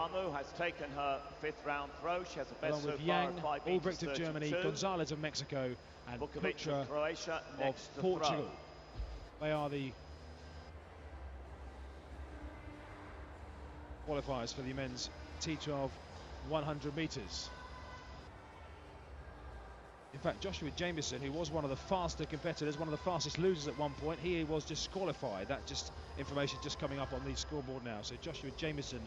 Amu has taken her 5th round throw. She has a best along so with far Yang, of 5 Albrecht of 32. Germany, Gonzalez of Mexico, and Vukovic Kutra of Croatia next of to Portugal. throw. They are the qualifiers for the men's T12 100 metres. In fact, Joshua Jameson, who was one of the faster competitors, one of the fastest losers at one point, he was disqualified. That just information just coming up on the scoreboard now. So Joshua Jameson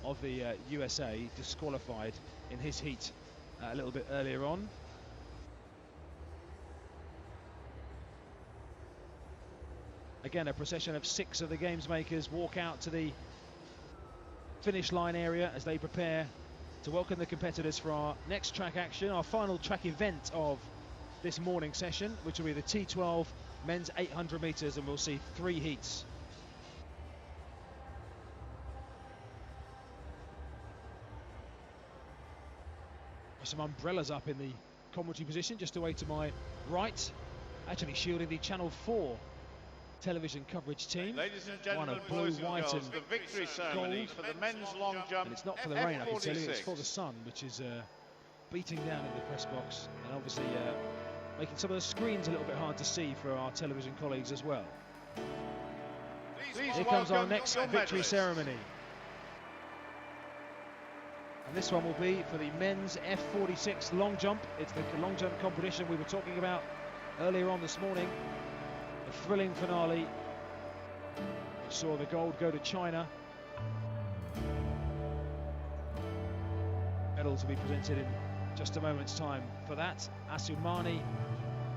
of the USA disqualified in his heat a little bit earlier on. Again, a procession of 6 of the games makers walk out to the finish line area as they prepare to welcome the competitors for our next track action, our final track event of this morning session, which will be the T12 men's 800 metres, and we'll see 3 heats. Some umbrellas up in the commentary position just away to my right, actually shielding the Channel 4 television coverage team. Ladies and gentlemen, one of blue, white girls, and the victory ceremony gold. For the men's long jump. And it's not for the rain, I can tell you, it's F46. for the sun, which is beating down in the press box, and obviously making some of the screens a little bit hard to see for our television colleagues as well. Please Here comes our welcome next your victory medalists. ceremony. And this one will be for the men's F46 long jump. It's the long jump competition we were talking about earlier on this morning. A thrilling finale. We saw the gold go to China. Medal to be presented in just a moment's time. For that, Assoumani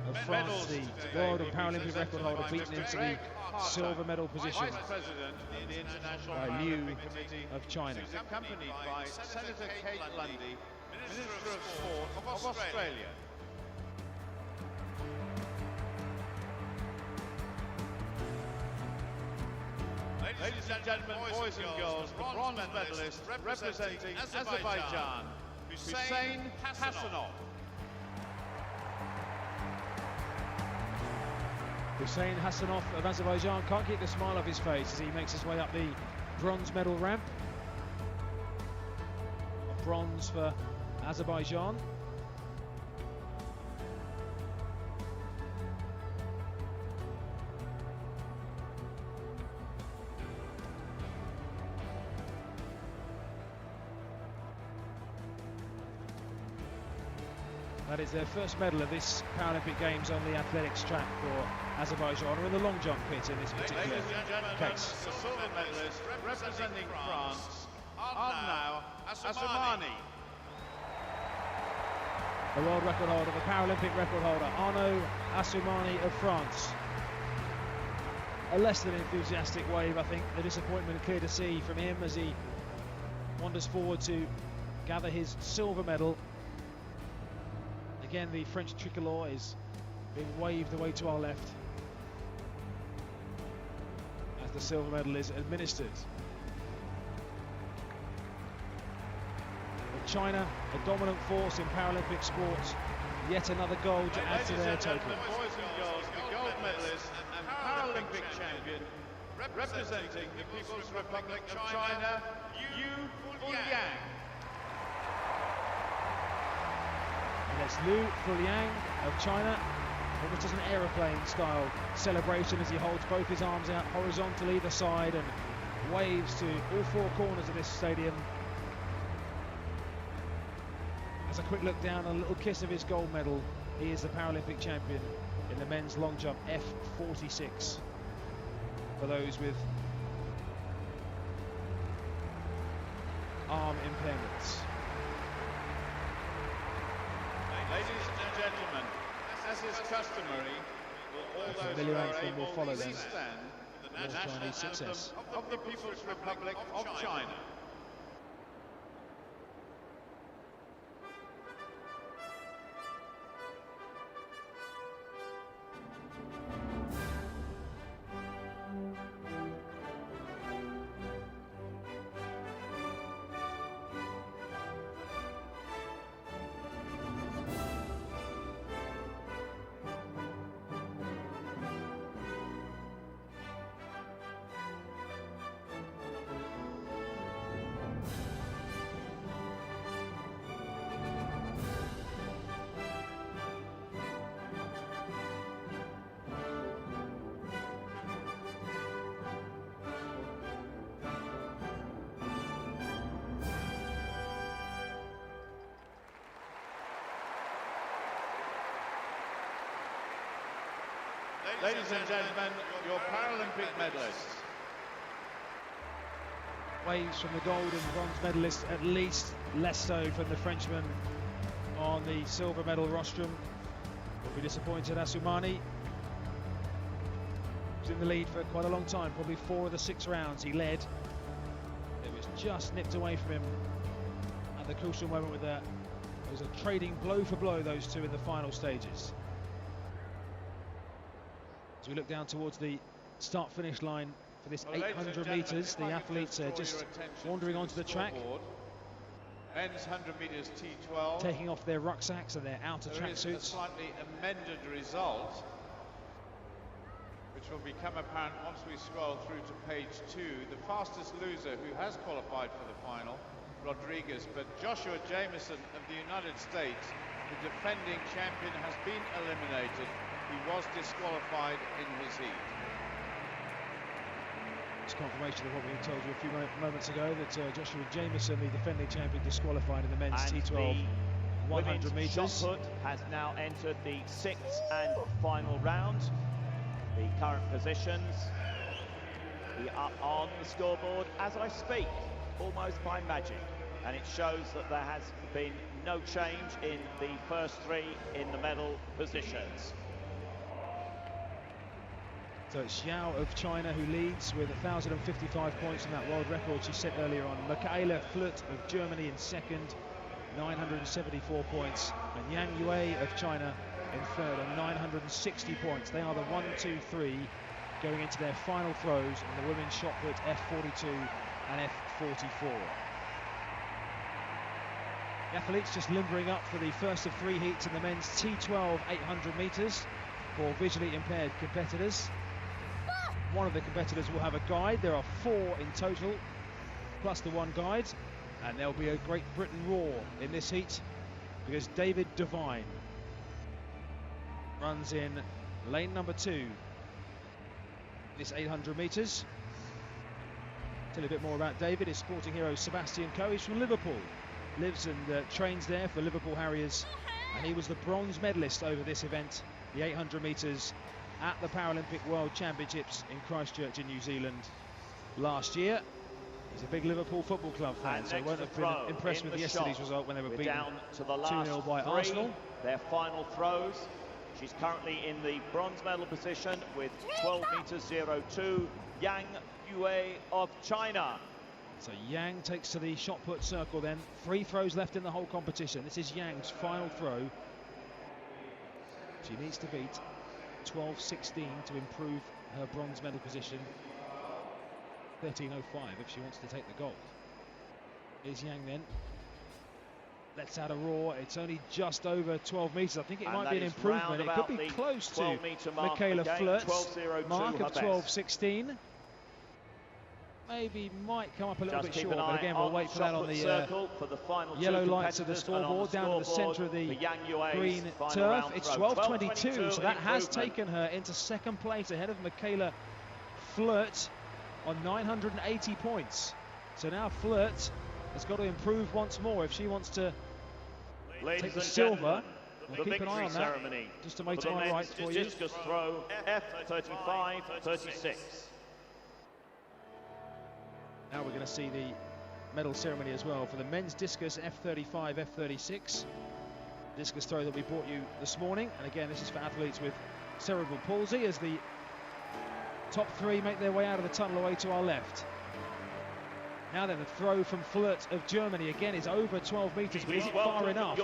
of France, the World and Paralympic record holder, beaten into the silver medal position Vice President in the International by Liu Paralympic Committee of China. She's accompanied by Senator Kate Lundy, Minister of Sport of Australia. Ladies and gentlemen, boys and girls, the bronze medalist representing Azerbaijan, Hussein Hassanov. Hussein Hassanov of Azerbaijan can't keep the smile off his face as he makes his way up the bronze medal ramp. Bronze for Azerbaijan. That is their first medal of this Paralympic Games on the athletics track for Azerbaijan, or in the long jump pit in this particular Ladies and gentlemen, case. the silver medalist representing France, Arnaud Assoumani. The world record holder, the Paralympic record holder, Arnaud Assoumani of France. A less than enthusiastic wave, I think. The disappointment clear to see from him as he wanders forward to gather his silver medal. Again, the French tricolour is being waved away to our left as the silver medal is administered. But China, a dominant force in Paralympic sports, yet another gold to add to their total. Boys and girls, the gold medalist and Paralympic champion representing the People's Republic of China, Yu Fuliang. And it's Liu Fuliang of China, almost as an aeroplane style celebration as he holds both his arms out horizontal either side and waves to all 4 corners of this stadium. As a quick look down and a little kiss of his gold medal, he is the Paralympic champion in the men's long jump F46 for those with arm impairments. Ladies and gentlemen, as is customary, will all those familiar who are anthem will able follow please them. stand for the More national Chinese success. anthem of the People's Republic of China. Ladies and gentlemen, your Paralympic medalists. Waves from the gold and bronze medalists, at least, less so from the Frenchman on the silver medal rostrum. Will be disappointed. Assoumani was in the lead for quite a long time, probably 4 of the 6 rounds he led. It was just nipped away from him at the crucial moment with that. It was a trading blow for blow, those two in the final stages. As we look down towards the start-finish line for this 800 metres, the athletes are just wandering onto the track. Men's 100 metres T12. Taking off their rucksacks and their outer tracksuits. There is a slightly amended result, which will become apparent once we scroll through to page 2. The fastest loser who has qualified for the final, Rodriguez, but Joshua Jameson of the United States, the defending champion, has been eliminated. He was disqualified in his heat. It's confirmation of what we told you a few moments ago, that Joshua Jameson, the defending champion, disqualified in the men's T12 100 metres. Shot put has now entered the 6th and final round. The current positions are on the scoreboard as I speak, almost by magic, and it shows that there has been no change in the first 3 in the medal positions. So it's Xiao of China who leads with 1,055 points on that world record she set earlier on. Michaela Flut of Germany in second, 974 points. And Yang Yue of China in third on 960 points. They are the 1, 2, 3 going into their final throws on the women's shot put F42 and F44. The athletes just limbering up for the first of 3 heats in the men's T12 800 metres for visually impaired competitors. One of the competitors will have a guide. There are 4 in total, plus the 1 guide. And there'll be a Great Britain roar in this heat, because David Devine runs in lane number 2. This 800 metres. Tell you a bit more about David. His sporting hero Sebastian Coe. He's from Liverpool. Lives and trains there for Liverpool Harriers. And he was the bronze medalist over this event, the 800 metres, at the Paralympic World Championships in Christchurch in New Zealand last year. He's a big Liverpool Football Club fan, so he won't have been impressed with yesterday's result when they were beaten down to the last 2-0 by 3, Arsenal. Their final throws. She's currently in the bronze medal position with 12 metres 02, Yang Yue of China. So Yang takes to the shot put circle then. 3 throws left in the whole competition. This is Yang's final throw. She needs to beat 12.16 to improve her bronze medal position. 13.05 if she wants to take the gold. Here's Yang then. Lets out a roar. It's only just over 12 metres. I think it might be an improvement. It could be close to Michaela Flirt's mark of 12.16. Maybe might come up a little bit short, but again we'll wait for that on the yellow lights of the scoreboard down in the centre of the green turf. It's 12.22, so that has taken her into second place ahead of Michaela Flirt on 980 points. So now Flirt has got to improve once more if she wants to take the silver. We'll keep an eye on that just to make time right for you. Discus throw F35-36. Now we're going to see the medal ceremony as well for the men's discus F35, F36. Discus throw that we brought you this morning. And again, this is for athletes with cerebral palsy, as the top 3 make their way out of the tunnel away to our left. Now then, the throw from Flirt of Germany again is over 12 metres, but is it far enough?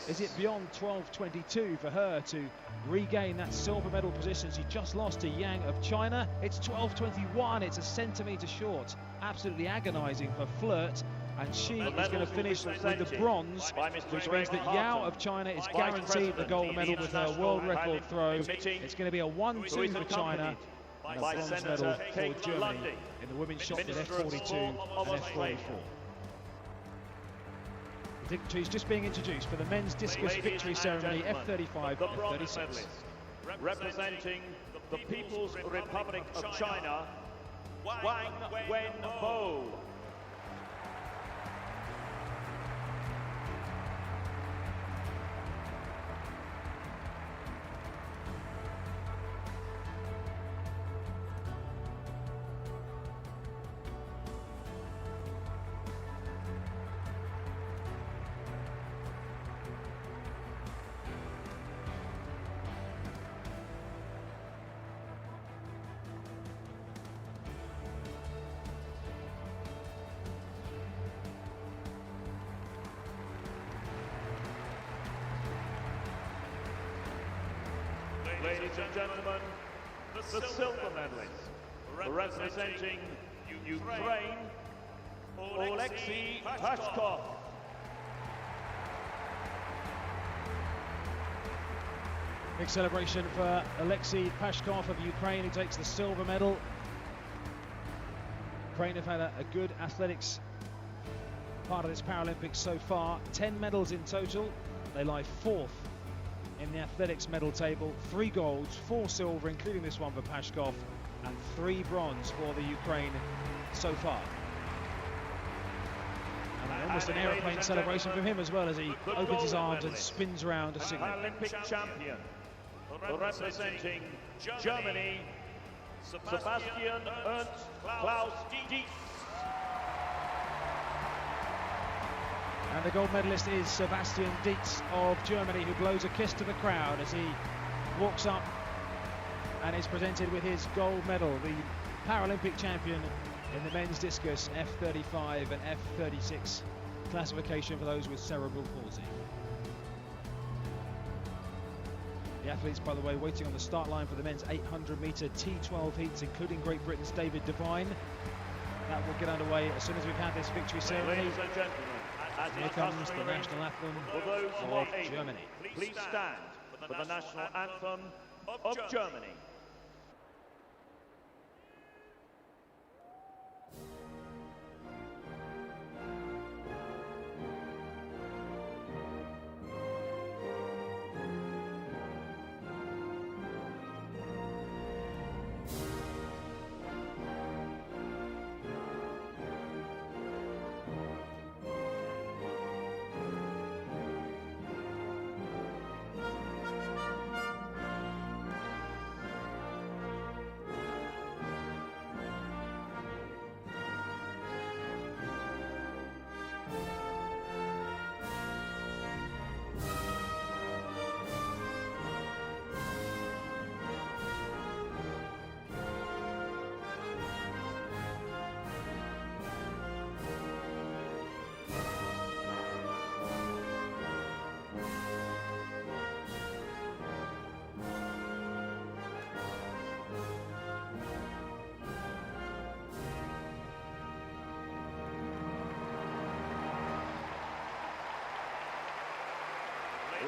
Is it beyond 12.22 for her to regain that silver medal position? She just lost to Yang of China. It's 12.21, it's a centimetre short. Absolutely agonising for Flirt, and she is going to finish with the bronze, which means that Yao of China is guaranteed the gold medal with her world record throw. It's going to be a 1-2 for China, and a bronze medal for Germany in the women's shot with F42 and F44. The victory is just being introduced for the men's discus victory ceremony F35 and F36. Representing the People's Republic of China, Wang Wenbo. Ladies and gentlemen, the silver medalist, representing Ukraine, Oleksiy Pashkov. Big celebration for Oleksiy Pashkov of Ukraine, who takes the silver medal. Ukraine have had a good athletics part of this Paralympics so far. 10 medals in total. They lie 4th in the athletics medal table. 3 golds, 4 silver, including this one for Pashkov, and 3 bronze for the Ukraine so far. And almost an aeroplane celebration from him as well, as he opens his arms and spins around to signal. Paralympic champion, representing Germany, Sebastian Ernst Klaus Dietz. And the gold medalist is Sebastian Dietz of Germany, who blows a kiss to the crowd as he walks up and is presented with his gold medal. The Paralympic champion in the men's discus F35 and F36 classification for those with cerebral palsy. The athletes, by the way, waiting on the start line for the men's 800-metre T12 heats, including Great Britain's David Devine. That will get underway as soon as we've had this victory ceremony. Ladies and gentlemen, here comes the national anthem of Germany. Please stand for the national anthem of Germany.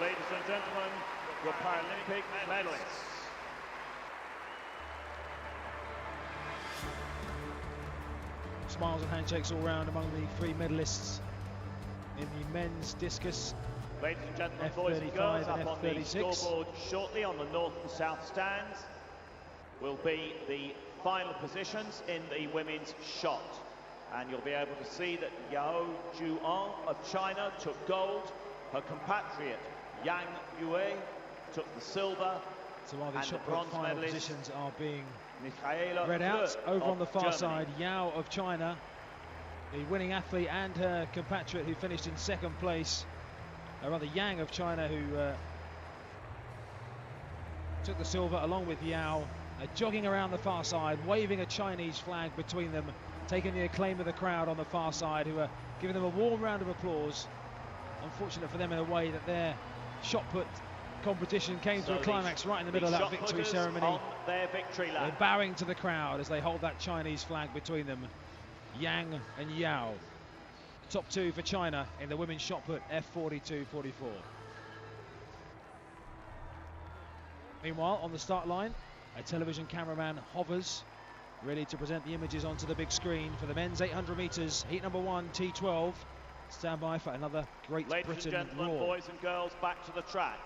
Ladies and gentlemen, your Paralympic medalists. Smiles and handshakes all round among the 3 medalists in the men's discus. Ladies and gentlemen, boys and girls, up on the scoreboard shortly on the north and south stands will be the final positions in the women's shot. And you'll be able to see that Yao Juan of China took gold. Her compatriot Yang Yue took the silver. So while the and shot the bronze final medalist positions are being Michaela read out, over on the far Germany. side, Yao of China, the winning athlete, and her compatriot who finished in 2nd place, or rather Yang of China, who took the silver along with Yao, jogging around the far side, waving a Chinese flag between them, taking the acclaim of the crowd on the far side, who are giving them a warm round of applause. Unfortunate for them in a way that their shot put competition came to a climax right in the middle of that victory ceremony. On their victory lap. They're bowing to the crowd as they hold that Chinese flag between them. Yang and Yao. Top 2 for China in the women's shot put F42-44. Meanwhile, on the start line, a television cameraman hovers, ready to present the images onto the big screen for the men's 800 metres, heat number 1, T12. Stand by for another Great Ladies Britain and gentlemen, roar. boys and girls, back to the track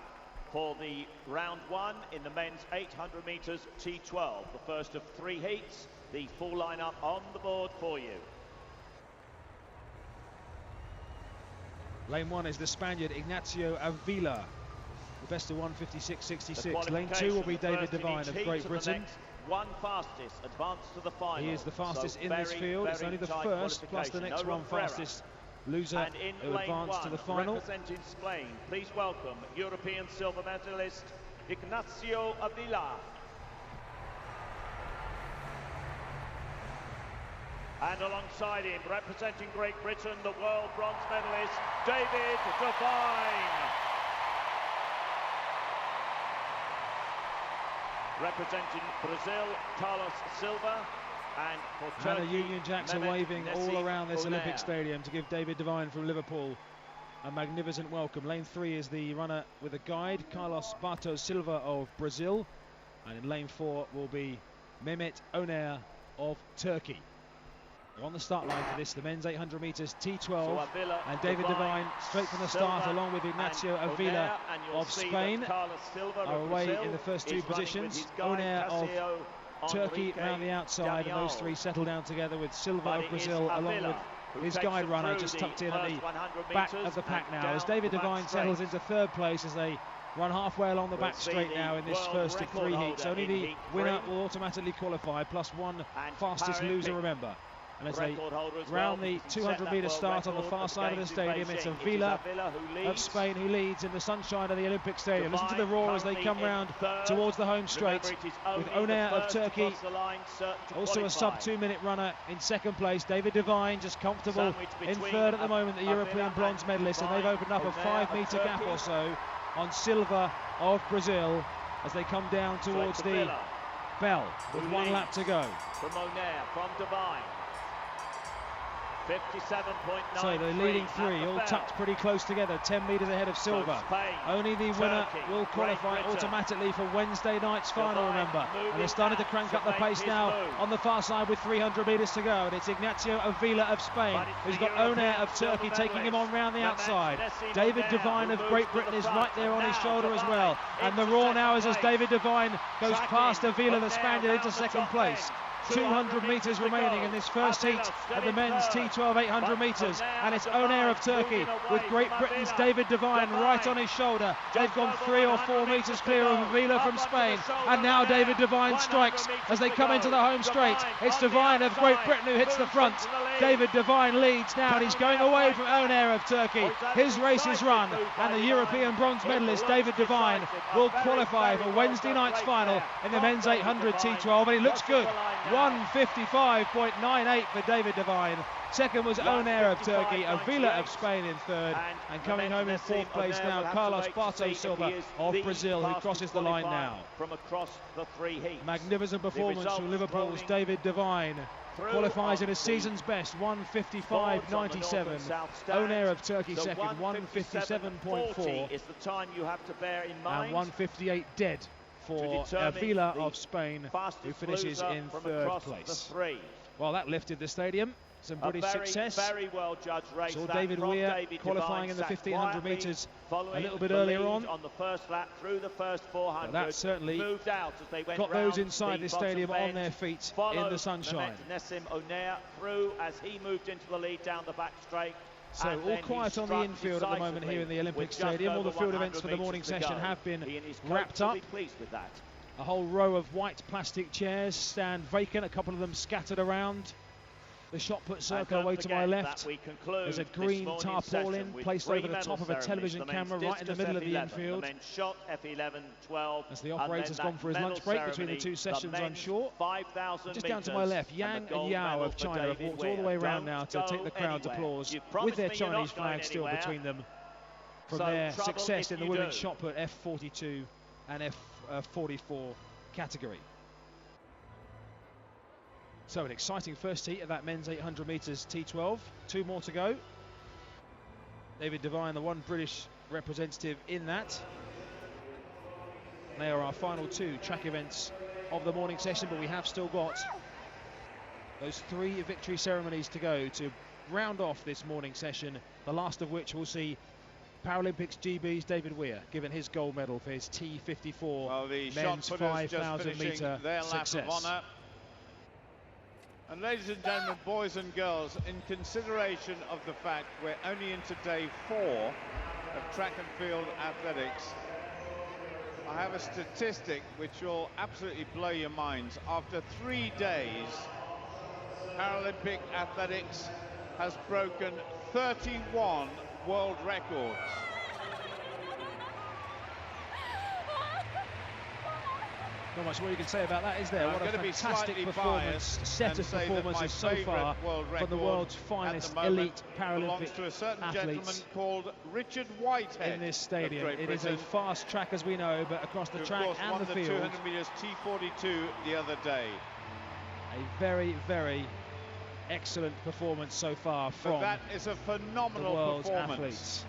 for the round 1 in the men's 800 metres T12. The first of 3 heats, the full lineup on the board for you. Lane 1 is the Spaniard Ignacio Avila, the best of 156.66. Lane 2 will be David Devine of Great Britain. One fastest advanced to the final. He is the fastest so in this field. It's only the first plus the next one fastest loser who advanced to the final. Representing Spain, please welcome European silver medalist Ignacio Avila. And alongside him, representing Great Britain, the world bronze medalist David Devine. representing Brazil, Carlos Silva. And for Turkey, and the Union Jacks are waving all around this Olympic Stadium to give David Devine from Liverpool a magnificent welcome. Lane 3 is the runner with a guide, Carlos Bartos Silva of Brazil. And in lane 4 will be Mehmet Oner of Turkey. They're on the start line for this, the men's 800 metres T12. And David Devine, straight from the start, along with Ignacio Avila of Spain, are away in the first two positions. Oner of Turkey round the outside, and those three settle down together with Silva of Brazil along with his guide runner just tucked in at the back of the pack now, as David Devine settles into third place as they run halfway along the back straight now in this first of three heats. Only the winner will automatically qualify, plus one fastest loser, remember. And as they round the 200-metre start on the far side of the stadium, it's Avila of Spain who leads in the sunshine of the Olympic Stadium. Listen to the roar as they come round towards the home straight, with Oner of Turkey, also a sub-2-minute runner in second place. David Devine just comfortable in third at the moment, the European bronze medalist, and they've opened up a 5-metre gap or so on Silva of Brazil as they come down towards the bell with one lap to go. From Oner, from Devine. 57.9. So the leading three all tucked pretty close together, 10 metres ahead of Silva. Only the winner will qualify automatically for Wednesday night's final, remember. And they're starting to crank up the pace now on the far side with 300 metres to go. And it's Ignacio Avila of Spain who's got Oner of Turkey taking him on round the outside. David Devine of Great Britain is right there on his shoulder as well. And the roar now is as David Devine goes past Avila, the Spaniard, into second place. 200 metres remaining in this first heat of the men's T12 800 metres, and it's Oner of Turkey with Great Britain's David Devine right on his shoulder. They've gone 3 or 4 metres clear of Avila from Spain, and now David Devine strikes as they come into the home straight. It's Devine of Great Britain who hits the front. David Devine leads now, and he's going away from Oner of Turkey. His race is run, and the European bronze medalist David Devine will qualify for Wednesday night's final in the men's 800 T12, and he looks good. 1:55.98 for David Devine. Second was Oner of Turkey, Avila of Spain in third, and coming home in fourth place now, Carlos Bartos Silva of Brazil, who crosses the line now. From across the three heats. Magnificent performance from Liverpool's David Devine. Qualifies in a season's best, 1:55.97. Oner of Turkey second, 1:57.4. Is the time you have to bear in mind. And 1:58 dead for Avila of Spain, who finishes in third place. Well, that lifted the stadium. Some British success. Very well judged race. Saw David Weir qualifying in the 1500 metres a little bit earlier on the first lap through the first 400. But that certainly moved out as they went got those inside the stadium on their feet in the sunshine. Nessim Oner through as he moved into the lead down the back straight. So all quiet on the infield at the moment here in the Olympic Stadium. All the field events for the morning session have been wrapped up. A whole row of white plastic chairs stand vacant, a couple of them scattered around. The shot put circle away to my left. There's a green tarpaulin placed over the top of a television camera right in the middle of the infield. As the operator's gone for his lunch break between the two sessions, I'm sure. Just down to my left, Yang and Yao of China have walked all the way around now to take the crowd's applause with their Chinese flag still between them from their success in the women's shot put F42 and F44 category. So an exciting first heat of that men's 800 metres T12. 2 more to go. David Devine, the one British representative in that. They are our final 2 track events of the morning session, but we have still got those 3 victory ceremonies to go to round off this morning session, the last of which will see Paralympics GB's David Weir given his gold medal for his T54 men's 5,000 metre success. And ladies and gentlemen, boys and girls, in consideration of the fact we're only into day 4 of track and field athletics, I have a statistic which will absolutely blow your minds. After 3 days, Paralympic athletics has broken 31 world records. Not much more you can say about that, is there? I'm what a fantastic performance, set of performances so far from the world's finest elite Paralympic to a certain athletes called Richard Whitehead in this stadium. It is a fast track, as we know, but across the track and the field. 200 metres T42 the other day. A very, very excellent performance so far from that is a phenomenal the world's performance. athletes.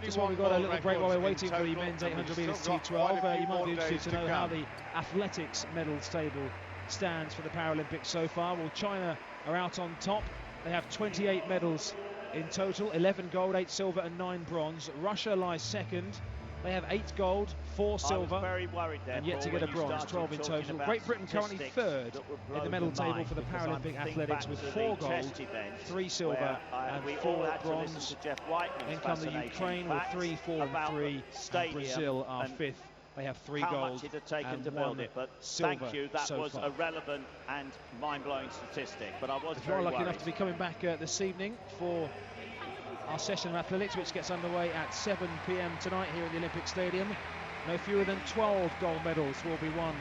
Just while we've got a little break while we're waiting for the men's 800 metres T12, you might be interested to know how the athletics medals table stands for the Paralympics so far. Well, China are out on top. They have 28 medals in total, 11 gold, 8 silver and 9 bronze. Russia lies second. They have 8 gold, 4 silver, and yet to get a bronze, 12 in total. Great Britain currently third in the medal table for the Paralympic athletics with 4 gold, 3 silver and 4 bronze. Then come the Ukraine with 3, 4 and 3, and Brazil are fifth. They have 3 gold and 1 silver thank you, that so was far. a relevant and mind-blowing statistic, but I was If you're lucky enough to be coming back this evening for our session of athletics, which gets underway at 7 p.m. tonight here in the Olympic Stadium. No fewer than 12 gold medals will be won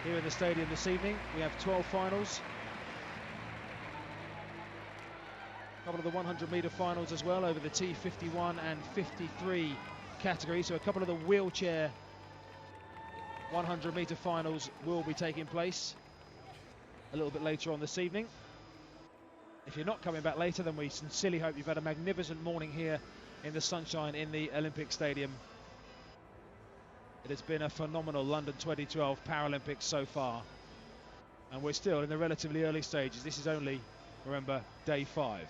here in the stadium this evening. We have 12 finals. A couple of the 100-metre finals as well over the T51 and 53 categories. So a couple of the wheelchair 100-metre finals will be taking place a little bit later on this evening. If you're not coming back later, then we sincerely hope you've had a magnificent morning here in the sunshine in the Olympic Stadium. It has been a phenomenal London 2012 Paralympics so far, and we're still in the relatively early stages. This is only, remember, day 5.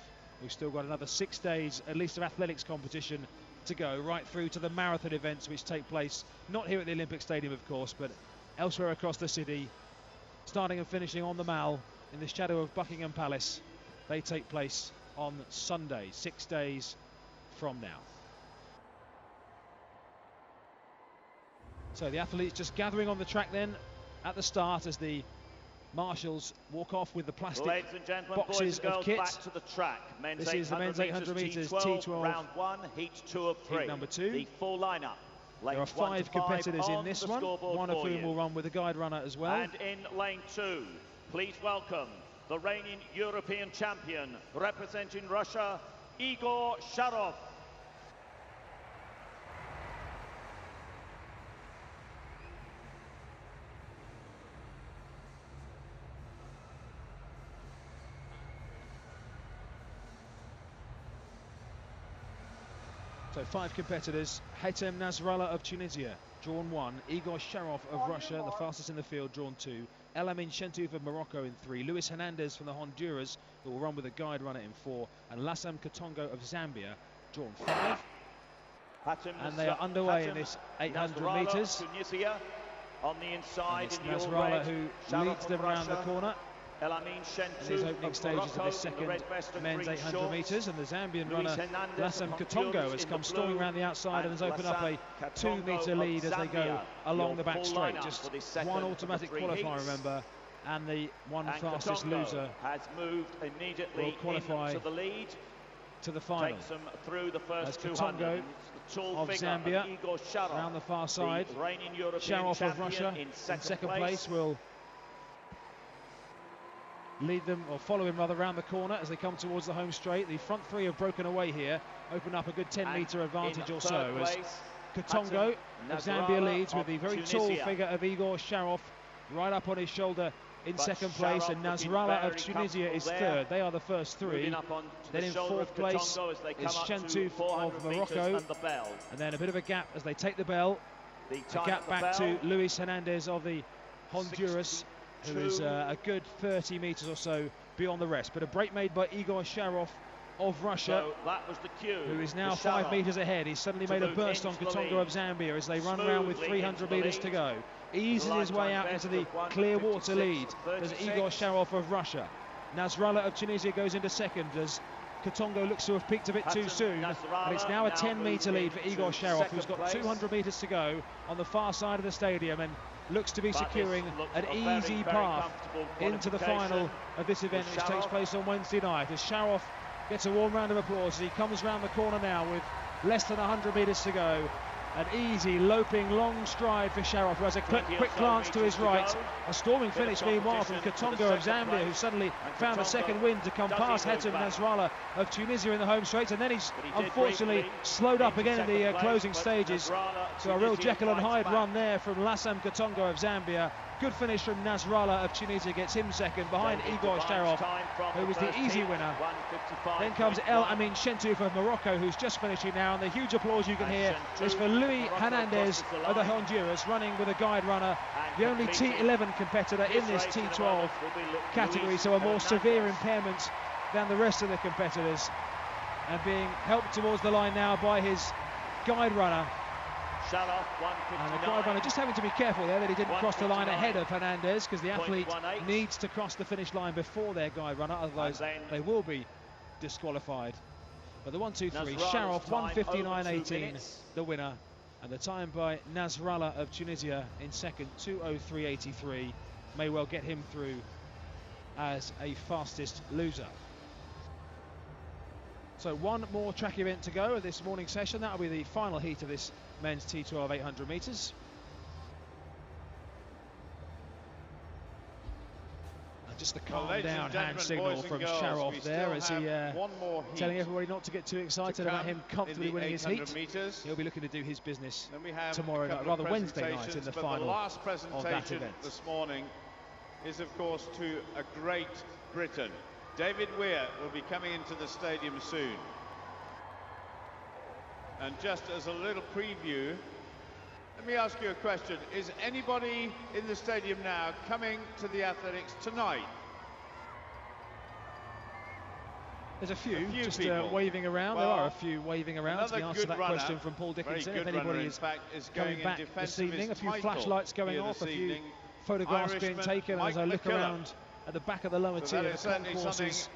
We've still got another 6 days at least of athletics competition to go, right through to the marathon events which take place not here at the Olympic Stadium, of course, but elsewhere across the city, starting and finishing on the Mall in the shadow of Buckingham Palace. They take place on Sunday, 6 days from now. So the athletes just gathering on the track then at the start as the marshals walk off with the plastic boxes of kit. Back to the track. This is the men's 800 metres T12 round 1, heat 2 of 3. Heat number 2. The full lineup. There are 5 competitors in this one of whom will run with a guide runner as well. And in lane 2, please welcome the reigning European champion, representing Russia, Igor Sharov. So 5 competitors: Hatem Nasrallah of Tunisia, drawn 1, Igor Sharov of Russia, the fastest in the field, drawn 2, Elamin Shentouf of Morocco in 3, Luis Hernandez from the Honduras, who will run with a guide runner in 4, and Lassam Katongo of Zambia, drawn 5. And they are underway in this 800 metres. On the inside, and it's Nasrallah who leads them round the corner in his opening stages of this second men's 800 metres, and the Zambian runner Lassam Katongo has come storming around the outside and has opened up a 2-metre lead as they go along the back straight. Just one automatic qualifier, remember, and the one fastest loser has moved immediately will qualify into the lead to the final. Takes them through the first As 200. of Zambia around the far side. Sharov of Russia in second place will lead them, or follow him rather, around the corner as they come towards the home straight. The front 3 have broken away here, open up a good 10-metre advantage or so, as Katongo of Zambia leads with the very tall figure of Igor Sharov right up on his shoulder in second place, and Nasrallah of Tunisia is third. They are the first 3. Then in fourth place is Shentouf of Morocco, and then a bit of a gap as they take the bell. A gap back to Luis Hernandez of the Honduras, who is a good 30 metres or so beyond the rest. But a break made by Igor Sharov of Russia, who is now 5 metres ahead. He's suddenly made a burst on Katongo of Zambia as they run around with 300 metres to go. Easing his way out into the clear water lead as Igor Sharov of Russia. Nasrallah of Tunisia goes into second as Katongo looks to have peaked a bit too soon, and it's now a 10-metre lead for Igor Sharov, who's got 200 metres to go on the far side of the stadium and looks to be securing an easy path into the final of this event, which takes place on Wednesday night, as Sharov gets a warm round of applause as he comes round the corner now with less than 100 metres to go. An easy, loping, long stride for Sharoff, who has a quick glance to his right. A storming finish, meanwhile, from Katongo of Zambia, who suddenly found a second wind to come past Hatem Nasrallah of Tunisia in the home straight, and then he's unfortunately slowed up again in the closing stages. So a real Jekyll and Hyde run there from Lassam Katongo of Zambia. Good finish from Nasrallah of Tunisia, gets him second behind Igor Sharoff, who was the easy winner. Then comes El Amin Shentouf of Morocco, who's just finishing now, and the huge applause you can hear is for Luis Hernandez of the Honduras, running with a guide runner, the only T11 competitor in this T12 category, so a more severe impairment than the rest of the competitors, and being helped towards the line now by his guide runner. And the guide runner just having to be careful there that he didn't cross the line ahead of Hernandez, because the athlete needs to cross the finish line before their guide runner, otherwise they will be disqualified. But the 1-2-3, Sharoff 1:59.18, the winner, and the time by Nasrallah of Tunisia in second, 2:03.83, may well get him through as a fastest loser. So one more track event to go this morning's session. That'll be the final heat of this men's T12 800 metres. And just the calm down hand signal from Sharoff there as he telling everybody not to get too excited about him comfortably winning his heat. He'll be looking to do his business tomorrow night, rather Wednesday night, in the final the last of presentation that event. This morning is of course to a great Britain. David Weir will be coming into the stadium soon. And just as a little preview, let me ask you a question. Is anybody in the stadium now coming to the athletics tonight? There's a few just people waving around. Well, there are a few waving around. To the answer to that question from Paul Dickinson, if anybody is coming back this evening. A few flashlights going off, a few photographs being taken as I look around at the back of the lower tier, the concourses.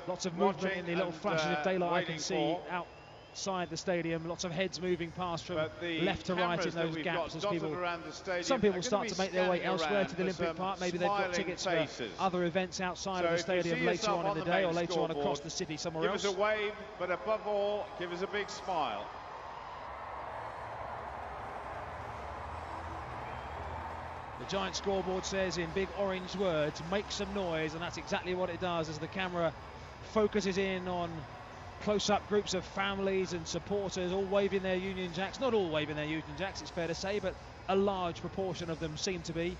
Lots of movement in the little flashes of daylight I can see outside the stadium. Lots of heads moving past from left to right in those gaps as people. Some people start to make their way elsewhere to the Olympic Park. Maybe they've got tickets for other events outside of the stadium later on in the day, or later on across the city somewhere else. Give us a wave, but above all, give us a big smile. The giant scoreboard says in big orange words, make some noise, and that's exactly what it does as the camera focuses in on close-up groups of families and supporters all waving their Union Jacks. Not all waving their Union Jacks, it's fair to say, but a large proportion of them seem to be.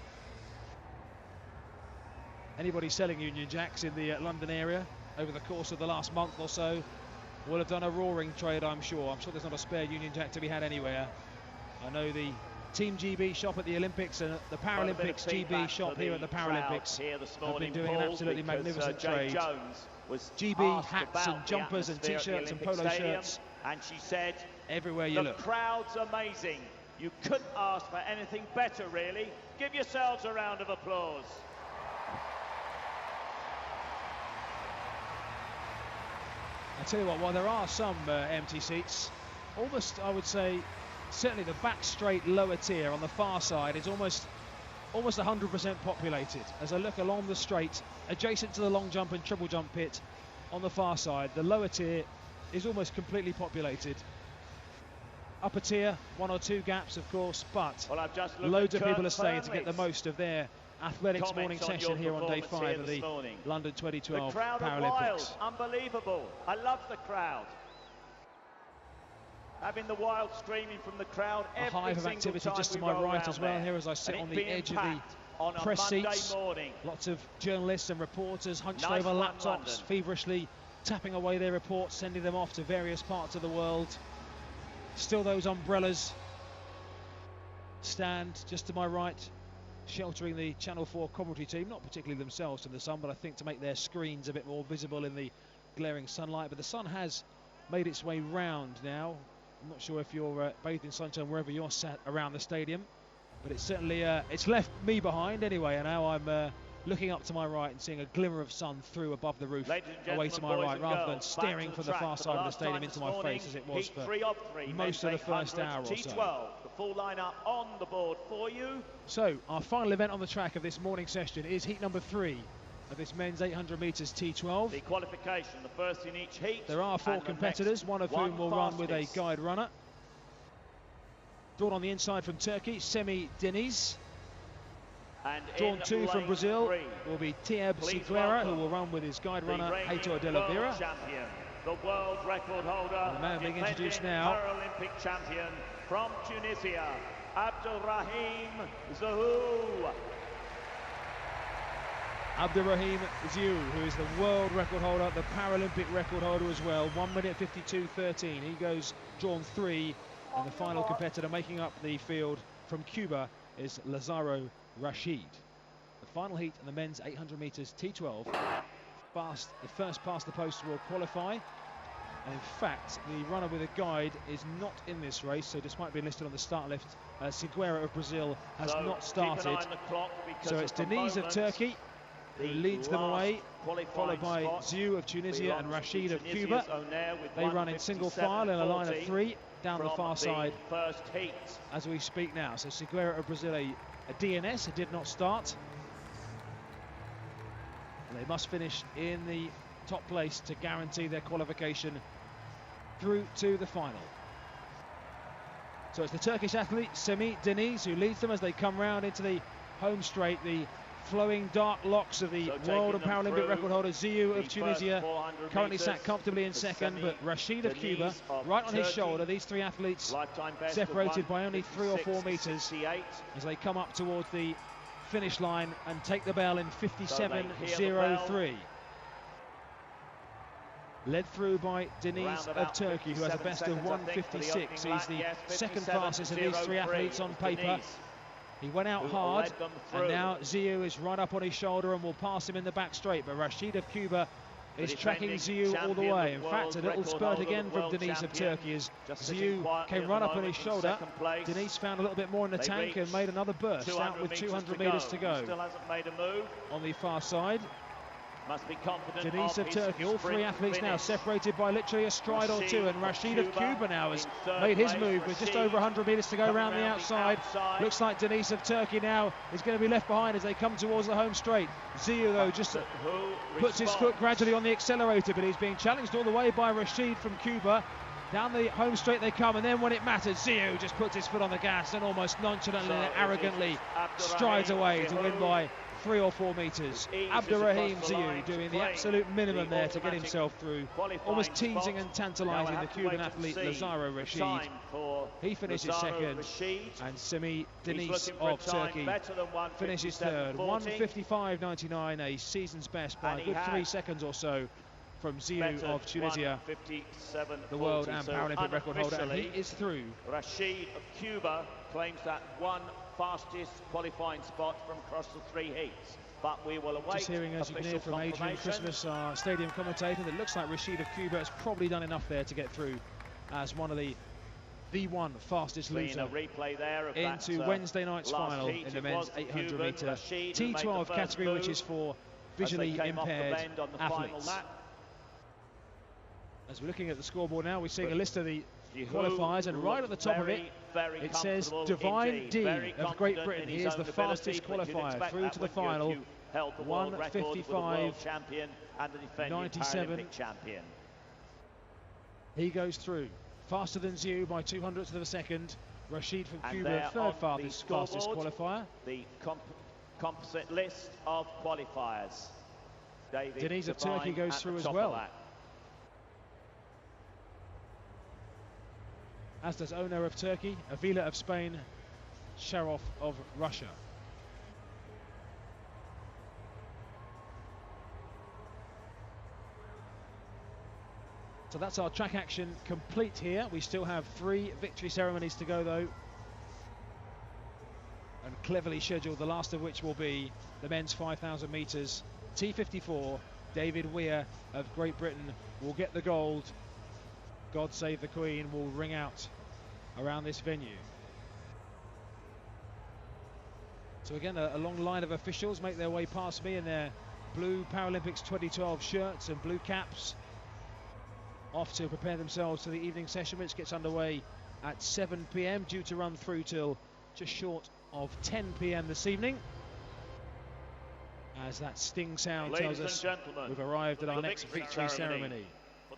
Anybody selling Union Jacks in the London area over the course of the last month or so will have done a roaring trade, I'm sure. I'm sure there's not a spare Union Jack to be had anywhere. I know the Team GB shop at the Olympics and the Paralympics GB shop here at the Paralympics have been doing an absolutely magnificent trade. GB hats and jumpers and t-shirts and polo shirts, and she said, everywhere you look. The crowd's amazing. You couldn't ask for anything better, really. Give yourselves a round of applause. I tell you what, while there are some empty seats, almost, I would say, certainly the back straight lower tier on the far side is almost 100% populated. As I look along the straight, adjacent to the long jump and triple jump pit on the far side, the lower tier is almost completely populated. Upper tier, one or two gaps, of course, but loads of people are staying to get the most of their athletics morning session here on day 5 of the London 2012 the crowd Paralympics. Wild, unbelievable. I love the crowd. Having the Wild screaming from the crowd. A hive of activity just to my right as well here as I sit on the edge of the press seats. Lots of journalists and reporters hunched over laptops, feverishly tapping away their reports, sending them off to various parts of the world. Still those umbrellas stand just to my right, sheltering the Channel 4 commentary team, not particularly themselves from the sun, but I think to make their screens a bit more visible in the glaring sunlight. But the sun has made its way round now. I'm not sure if you're bathed in sunshine wherever you're sat around the stadium, but it's certainly it's left me behind anyway, and now I'm looking up to my right and seeing a glimmer of sun through above the roof away to my right, rather than staring from the far side of the stadium into my face as it was for most of the first hour or so. The full lineup on the board for you. So our final event on the track of this morning session is heat number 3 of this men's 800 metres T12. The qualification, the first in each heat. There are 4 competitors, one of whom will run with a guide runner. Drawn on the inside from Turkey, Semih Deniz. And Drawn 2 from lane Brazil 3, will be Tieb please Seguera, who welcome will run with his guide runner, the Heitor reigning de la Vera. world champion, the world record holder, And the man being introduced now, Paralympic champion from Tunisia, Abdelrahim Zahou. Abdelrahim Zahou, who is the world record holder, the Paralympic record holder as well, 1 minute 52.13. He goes drawn 3, and the final competitor making up the field from Cuba is Lazaro Rashid. The final heat in the men's 800 metres T12. The first past the post will qualify. And in fact, the runner with a guide is not in this race, so despite being listed on the start list, Seguera of Brazil has not started. So it's Deniz of Turkey who leads them away, followed by Zahou of Tunisia and Rashid of Cuba. They run in single file in a line of 3 down the far side as we speak now. So Seguera of Brazil, a DNS, who did not start. And they must finish in the top place to guarantee their qualification through to the final. So it's the Turkish athlete Semih Deniz who leads them as they come round into the home straight. The flowing dark locks of the world and Paralympic record holder Zahou of Tunisia, currently sat comfortably in second, but Rashid of Cuba right on his shoulder. These 3 athletes separated by only 3 or 4 metres as they come up towards the finish line and take the bell in 57.03. Led through by Deniz of Turkey, who has a best of 1:56. He's the second fastest of these 3 athletes on paper. He went out hard, and now Zahou is right up on his shoulder and will pass him in the back straight. But Rashid of Cuba is tracking Zahou all the way. In fact, a little spurt again from Deniz of Turkey as Zahou came right up on his shoulder. Deniz found a little bit more in the tank and made another burst out with 200 metres to go. On the far side, Deniz of Turkey, all 3 athletes now separated by literally a stride or 2, and Rashid of Cuba now has made his move with just over 100 metres to go around the outside. Looks like Deniz of Turkey now is going to be left behind as they come towards the home straight. Zahou, though, just puts his foot gradually on the accelerator, but he's being challenged all the way by Rashid from Cuba. Down the home straight they come, and then when it matters, Zahou just puts his foot on the gas and almost nonchalantly and arrogantly strides away to win by 3 or 4 metres. Abdelrahim Zahou doing the absolute minimum there to get himself through, almost teasing and tantalising the Cuban athlete Lazaro Rashid. He finishes second, and Semih Deniz of Turkey finishes third. 1:55.99, a season's best by a good 3 seconds or so from Zahou of Tunisia, the world and Paralympic record holder, and he is through. Rashid of Cuba claims that 1 fastest qualifying spot from across the 3 heats. But we will await. Just hearing, as you can hear from Adrian Christmas, our stadium commentator, that looks like Rashid of Cuba has probably done enough there to get through as one of the one fastest loser into Wednesday night's final in the men's 800 metre T12 category, which is for visually impaired athletes. As we're looking at the scoreboard now, we're seeing a list of the qualifiers, and right at the top of it, it says Divine D of Great Britain. He is the fastest qualifier through to the final, 1:55.97. He goes through faster than Zahou by 200ths of a second. Rashid from Cuba, third fastest qualifier. The composite list of qualifiers. Deniz of Turkey goes through as well, as does Oner of Turkey, Avila of Spain, Sharov of Russia. So that's our track action complete here. We still have 3 victory ceremonies to go, though, and cleverly scheduled, the last of which will be the men's 5,000 metres T54. David Weir of Great Britain will get the gold. God Save the Queen will ring out around this venue. So again, a long line of officials make their way past me in their blue Paralympics 2012 shirts and blue caps, off to prepare themselves for the evening session, which gets underway at 7 p.m, due to run through till just short of 10 p.m. this evening. As that sting sound tells us we've arrived at our next victory ceremony.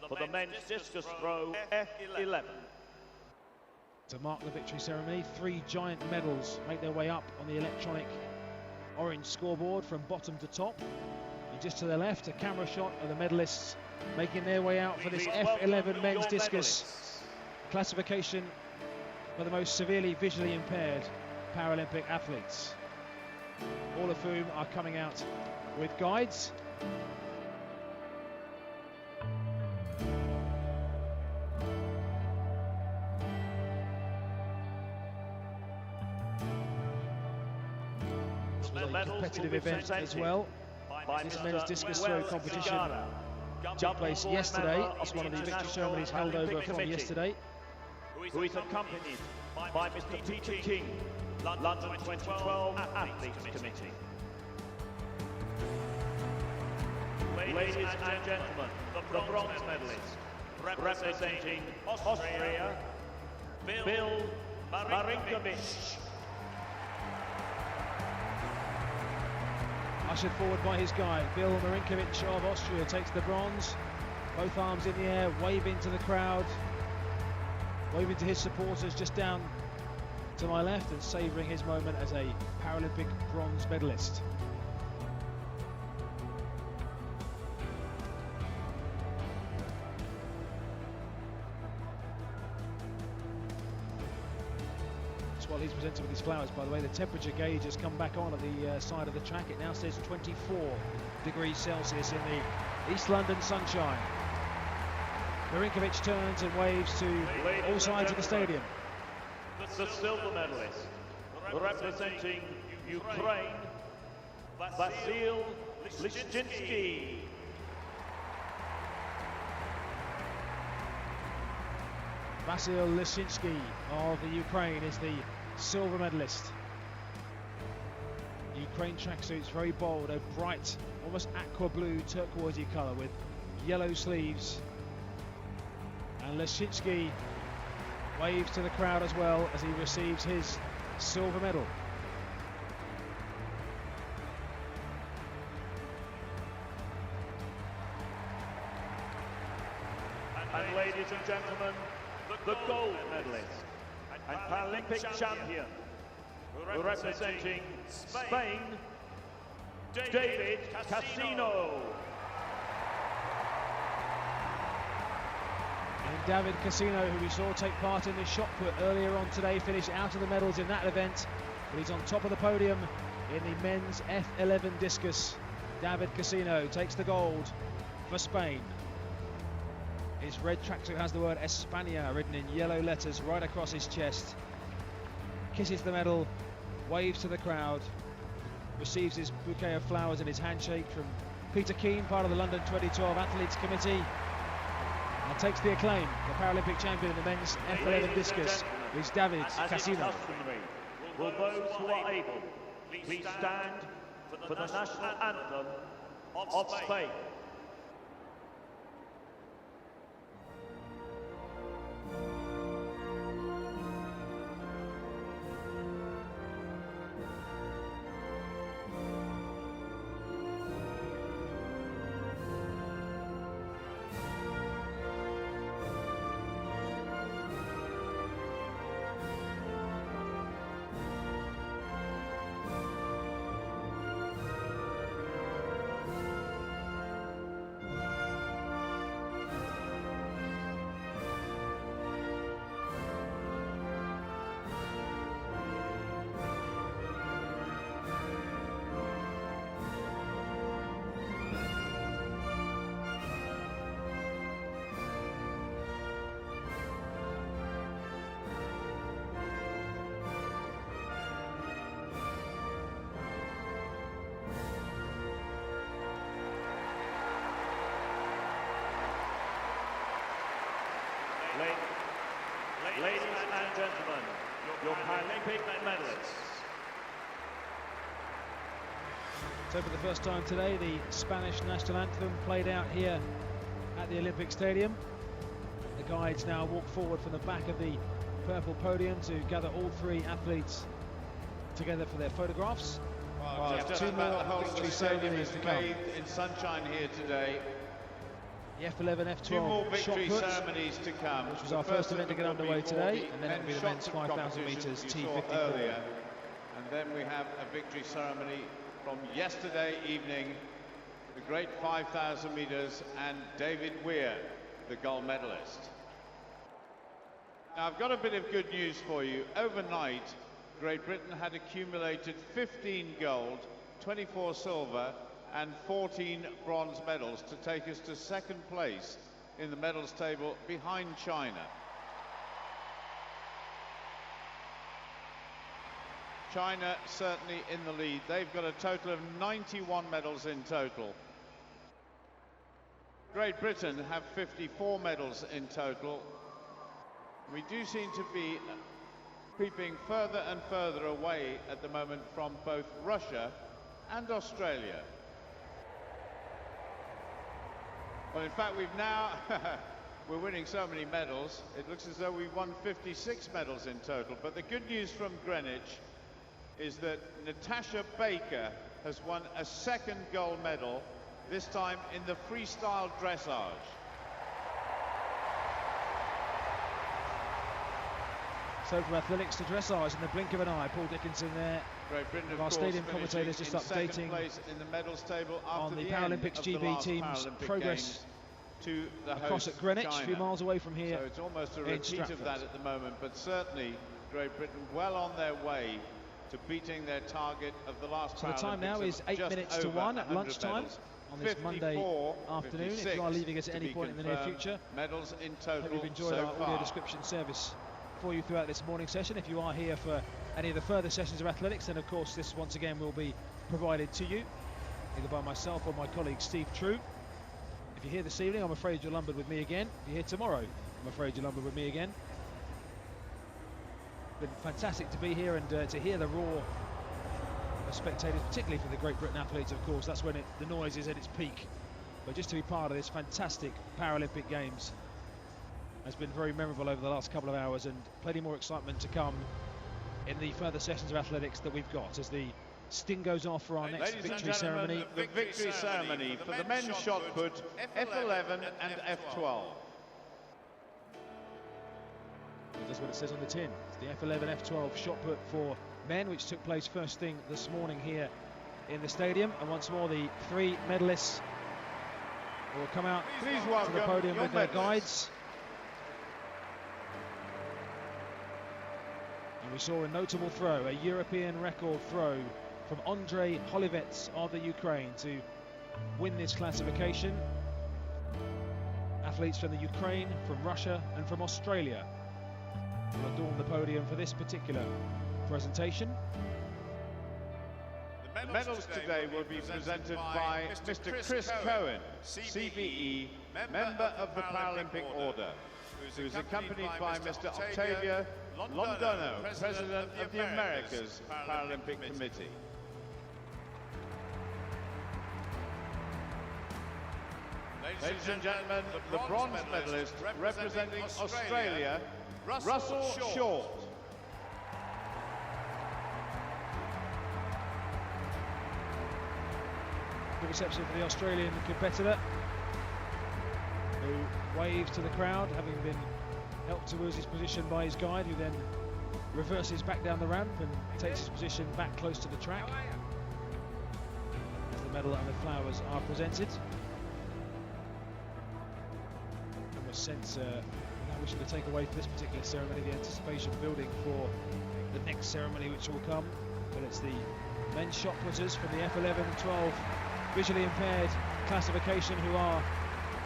For the men's discus throw F11. to mark the victory ceremony. 3 giant medals make their way up on the electronic orange scoreboard from bottom to top. And just to the left, a camera shot of the medalists making their way out for this F11 men's discus classification for the most severely visually impaired Paralympic athletes, all of whom are coming out with guides. This was a competitive event as well. This men's discus throw competition took place yesterday. It's one of the victory ceremonies held over from yesterday. Who is accompanied by Mr. Peter King, London 2012 Athletes Committee. Ladies and gentlemen, the bronze medalist representing Austria, Bill Marinkovic. Ushered forward by his guide, Bill Marinkovic of Austria takes the bronze. Both arms in the air, waving to the crowd, waving to his supporters just down to my left and savouring his moment as a Paralympic bronze medalist. While he's presented with his flowers, by the way, the temperature gauge has come back on at the side of the track. It now says 24 degrees Celsius in the East London sunshine. Marinkovic turns and waves to all sides of the stadium. The silver medalist representing Ukraine, Vasil Lishchinsky. Vasil Lishchinsky of the Ukraine is the silver medalist. Ukraine tracksuits, very bold, a bright, almost aqua blue turquoisey colour with yellow sleeves. And Lishchinsky waves to the crowd as well as he receives his silver medal. And ladies and gentlemen, the gold medalist and Paralympic champion representing Spain, David Casino. And David Casino, who we saw take part in the shot put earlier on today, finished out of the medals in that event, but he's on top of the podium in the men's F11 discus. David Casino takes the gold for Spain. His red tracksuit has the word España written in yellow letters right across his chest. Kisses the medal, waves to the crowd, receives his bouquet of flowers in his handshake from Peter Keane, part of the London 2012 Athletes Committee, and takes the acclaim. The Paralympic champion in the men's F11 discus is David Casino. Will those who are able please stand for the national anthem of Spain. Ladies and gentlemen, your Paralympic medalists. So for the first time today, the Spanish national anthem played out here at the Olympic Stadium. The guides now walk forward from the back of the purple podium to gather all 3 athletes together for their photographs. Well, just 2 about more the whole victory stadium ceremonies is to come. bathed in sunshine here today. The F11, F12 Two more shot victory put, ceremonies to come. which was our first event to get underway today, and then it'll be the men's 5,000 metres T54. Earlier. And then we have a victory ceremony from yesterday evening, the great 5,000 metres, and David Weir, the gold medalist. Now I've got a bit of good news for you. Overnight, Great Britain had accumulated 15 gold, 24 silver and 14 bronze medals to take us to second place in the medals table behind China. China certainly in the lead. They've got a total of 91 medals in total. Great Britain have 54 medals in total. We do seem to be creeping further and further away at the moment from both Russia and Australia. Well, in fact, we've now, we're winning so many medals, it looks as though we've won 56 medals in total. But the good news from Greenwich is that Natasha Baker has won a second gold medal, this time in the freestyle dressage. So from athletics to dressage in the blink of an eye. Paul Dickinson there. Great Britain, our stadium commentators just updating in the medals table on the Paralympics GB team's progress to the across at Greenwich, a few miles away from here. So it's almost a repeat of that at the moment, but certainly Great Britain well on their way to beating their target of the last So the time now is 8 minutes to 1 at lunchtime on this Monday afternoon. If you are leaving us at any point in the near future, medals in total. hope you've enjoyed our audio description service for you throughout this morning session. If you are here for any of the further sessions of athletics, then of course this once again will be provided to you either by myself or my colleague Steve True. If you're here this evening, I'm afraid you're lumbered with me again. If you're here tomorrow, I'm afraid you're lumbered with me again. Been fantastic to be here and to hear the roar of spectators, particularly for the Great Britain athletes, of course. That's when the noise is at its peak. But just to be part of this fantastic Paralympic Games has been very memorable over the last couple of hours, and plenty more excitement to come in the further sessions of athletics that we've got as the sting goes off for our next victory ceremony. The victory ceremony for the men's shot put, F11 and F12. That's what it says on the tin. It's the F11, F12 shot put for men, which took place first thing this morning here in the stadium. And once more, the three medalists will come out to the podium with their guides. And we saw a notable throw, a European record throw from Andrei Holivets of the Ukraine to win this classification. Athletes from the Ukraine, from Russia and from Australia will adorn the podium for this particular presentation. The medals today will be presented by Mr. Chris Cohen, CBE, member of the Paralympic Order, who is accompanied by Mr. Octavio Londono, President of the Americas Paralympic Committee. Ladies and gentlemen, the bronze medalist representing Australia, Russell Short. Good reception for the Australian competitor, who waves to the crowd, having been helped towards his position by his guide, who then reverses back down the ramp and takes his position back close to the track as the medal and the flowers are presented. And was sent without wishing to take away from this particular ceremony the anticipation building for the next ceremony which will come, but it's the men's shot putters from the F11 and 12 visually impaired classification who are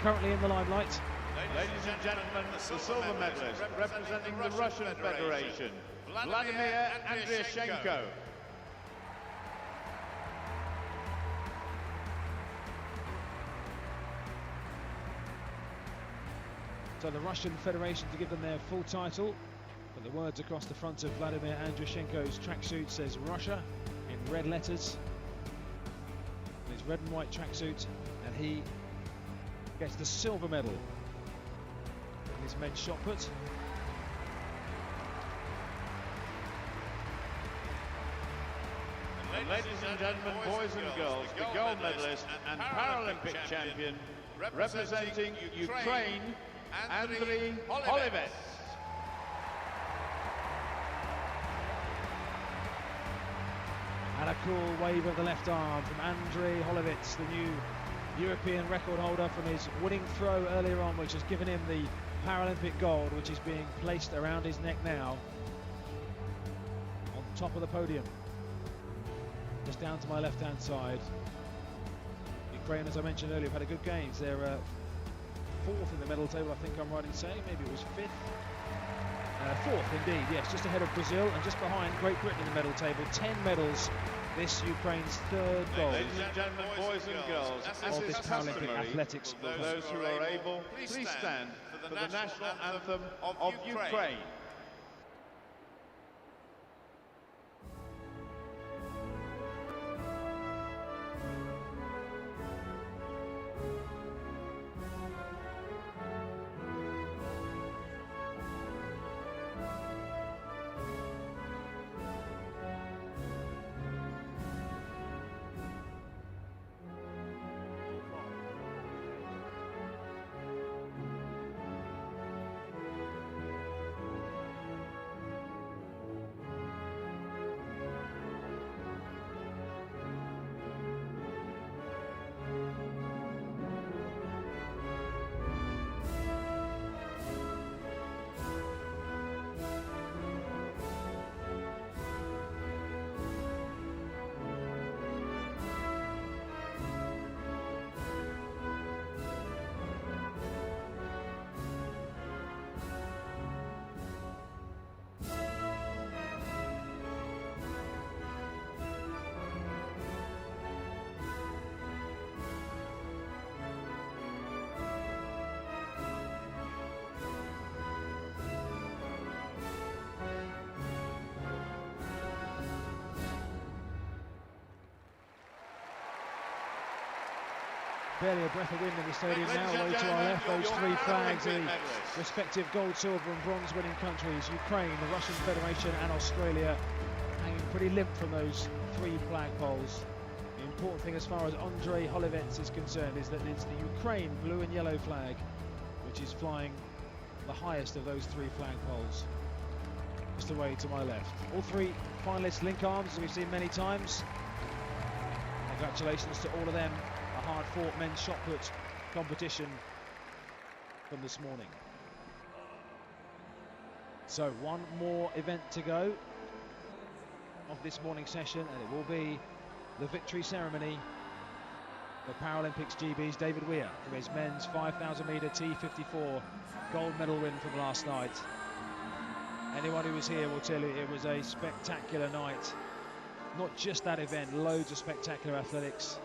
currently in the limelight. Ladies and gentlemen, the silver medalist representing the Russian Federation, Vladimir Andriashenko. So the Russian Federation to give them their full title, but the words across the front of Vladimir Andriashenko's tracksuit says Russia in red letters. His red and white tracksuit, and he gets the silver medal in his men's shot put. And ladies and gentlemen, boys and girls, the gold medalist and Paralympic champion, representing Ukraine, Andriy Holivets. And a cool wave of the left arm from Andriy Holivets, the new European record holder, from his winning throw earlier on, which has given him the Paralympic gold, which is being placed around his neck now on top of the podium. Just down to my left-hand side. Ukraine, as I mentioned earlier, have had a good games. They're fourth in the medal table, I think I'm right in saying. Maybe it was fifth. Fourth, indeed, yes, just ahead of Brazil and just behind Great Britain in the medal table. 10 medals, this Ukraine's third gold. Ladies and gentlemen, boys and girls, of this Paralympic athletics. those who are able, please stand for the national anthem of Ukraine. Barely a breath of wind in the stadium now. Away to our left, those three flags are the respective gold, silver and bronze winning countries. Ukraine, the Russian Federation and Australia hanging pretty limp from those three flagpoles. The important thing as far as Andriy Holivets is concerned is that it's the Ukraine blue and yellow flag which is flying the highest of those three flagpoles. Just away to my left. All three finalists link arms, as we've seen many times. Congratulations to all of them. A hard-fought men's shot put competition from this morning. So one more event to go of this morning session, and it will be the victory ceremony for Paralympics GB's David Weir from his men's 5,000 metre T54 gold medal win from last night. Anyone who was here will tell you it was a spectacular night. Not just that event, loads of spectacular athletics.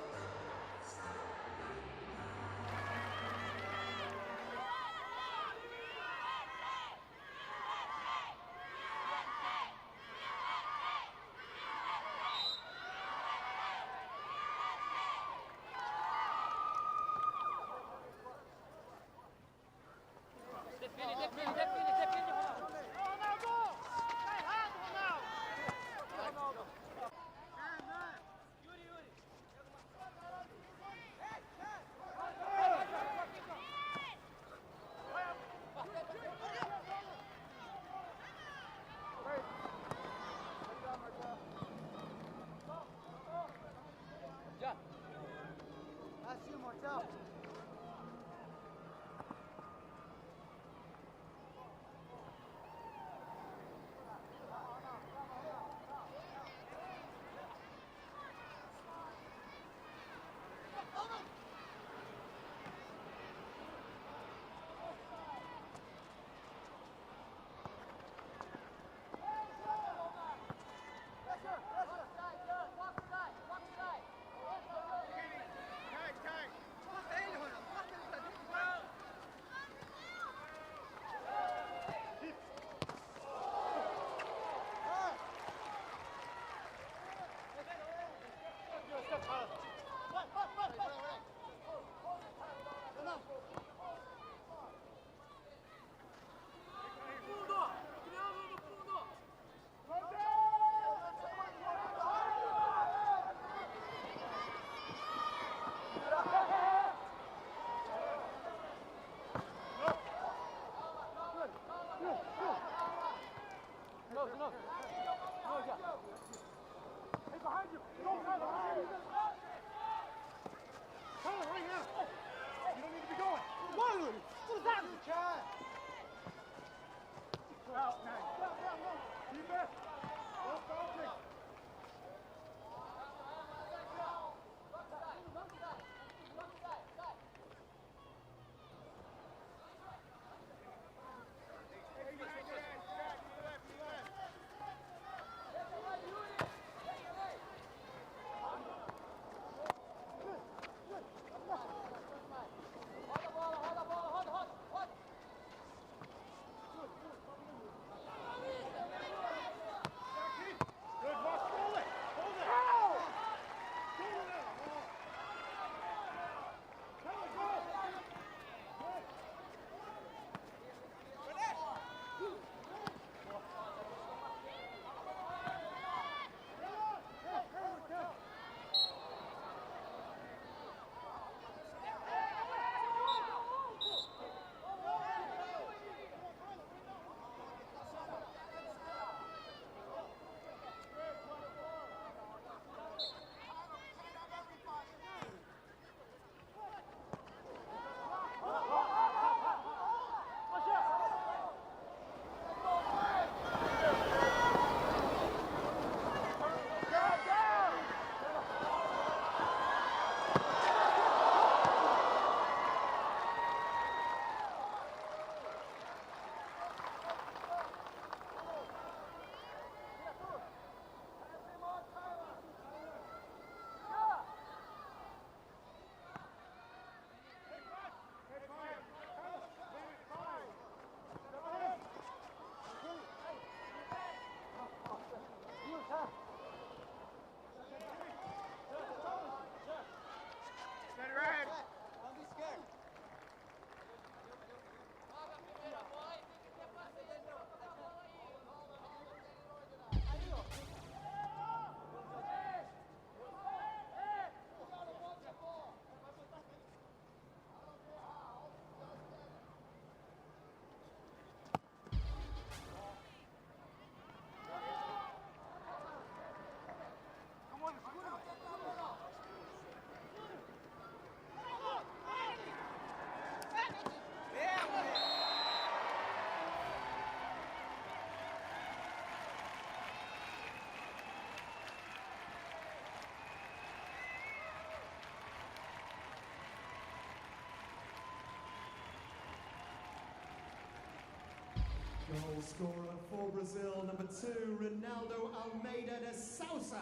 Goal scorer for Brazil, number 2, Ronaldo Almeida de Sousa.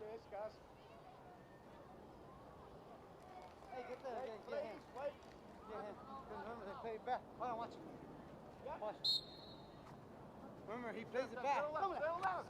Cheers, guys. Hey, get there. Get him. Wait. Get him. Remember, they play it back. Hold on, watch. Yeah. Watch. Remember, he plays it back. Come on.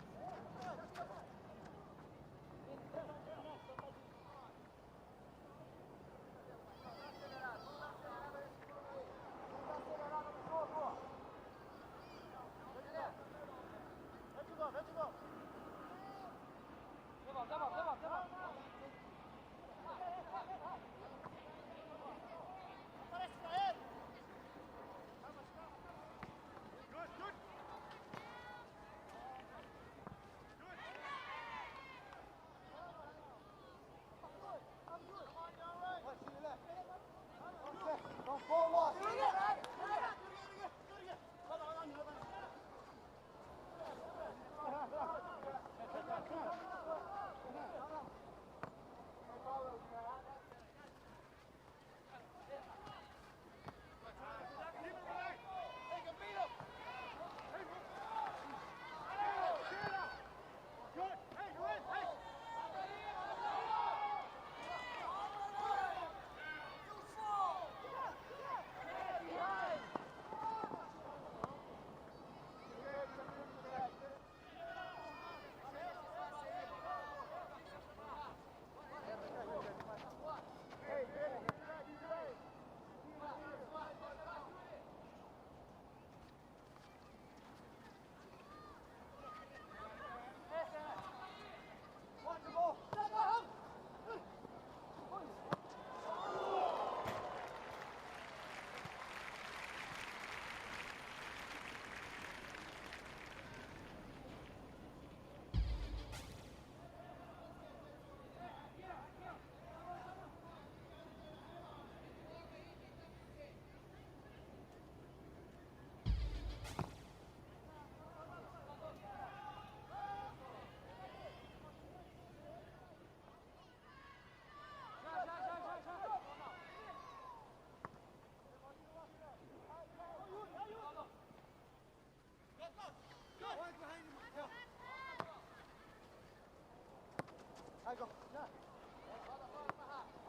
Aí, go.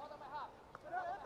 Roda mais rápido. Entra.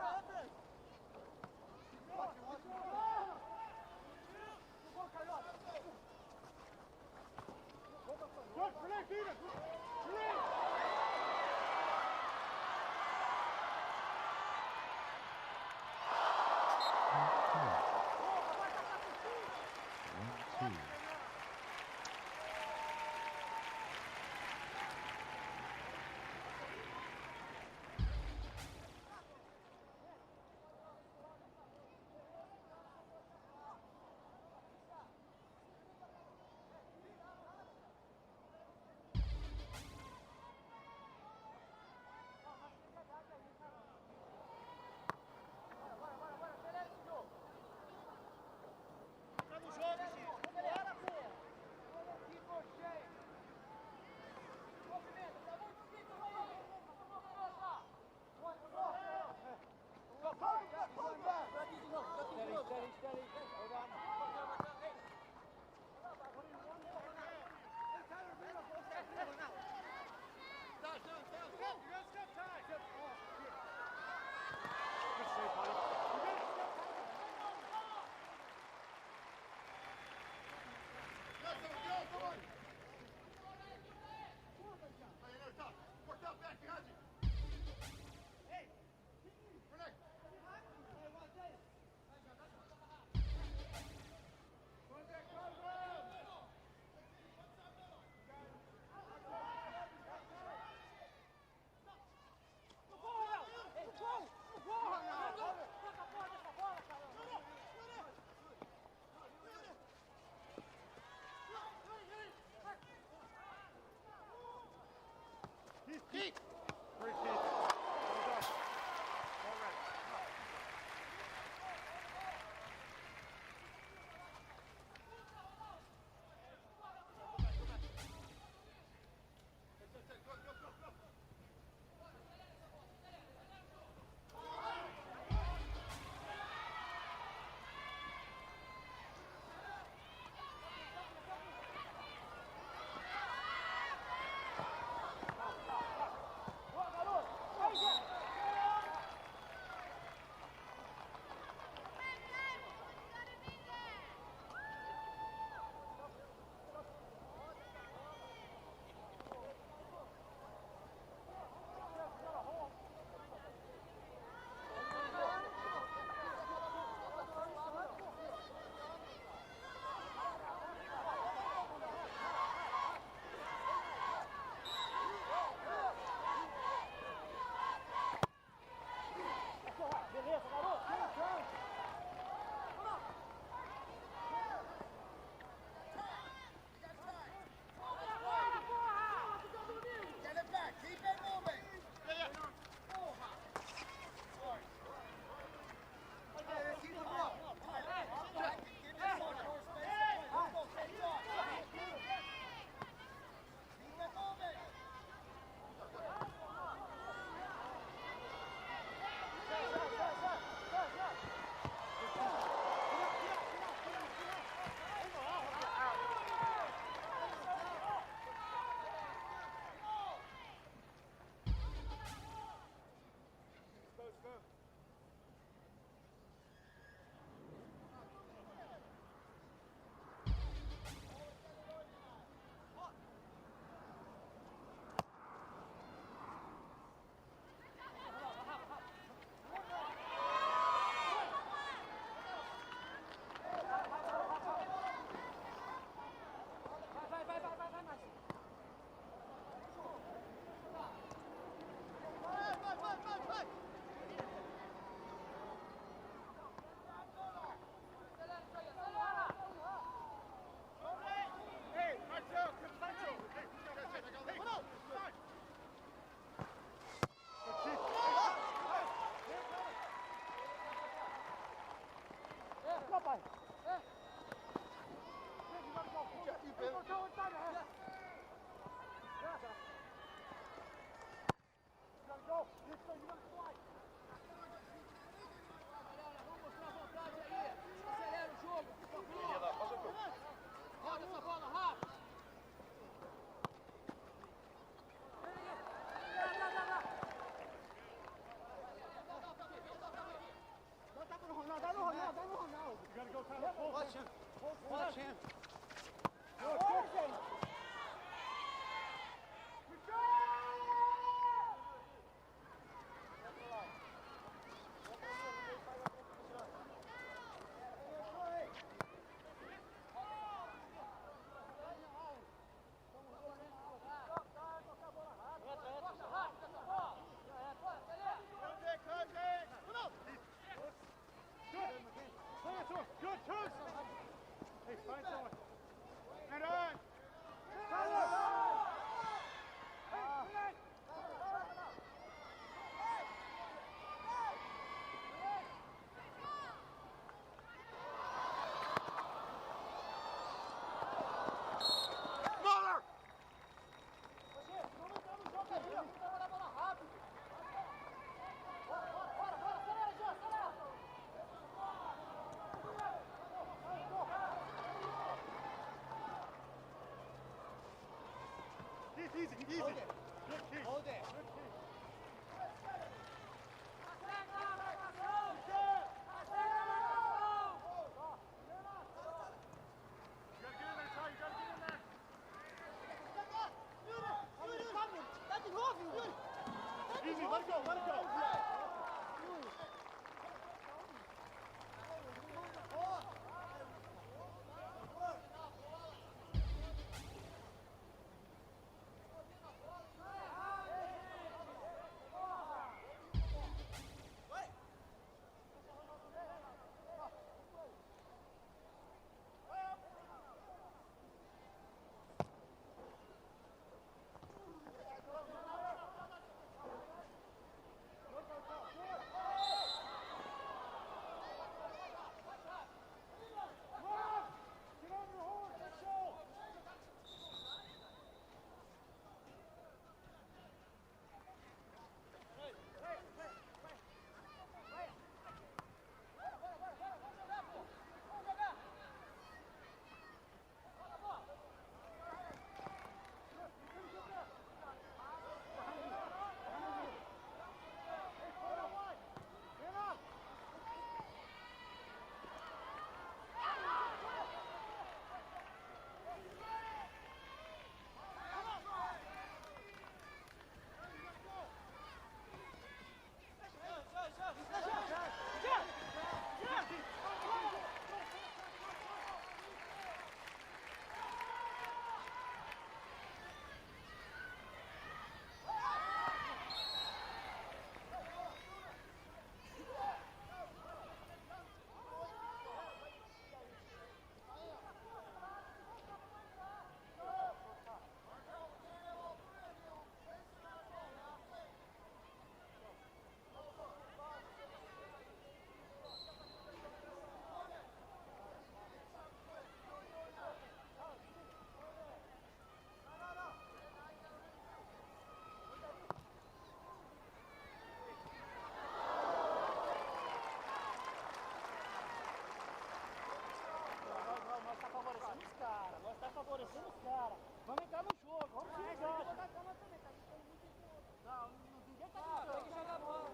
Easy. Hold it. Hold it. Easy, let it go. favorecendo os caras. Vamos entrar no jogo, vamos se ligar. Não, ninguém tá jogando. Tem que jogar a bola.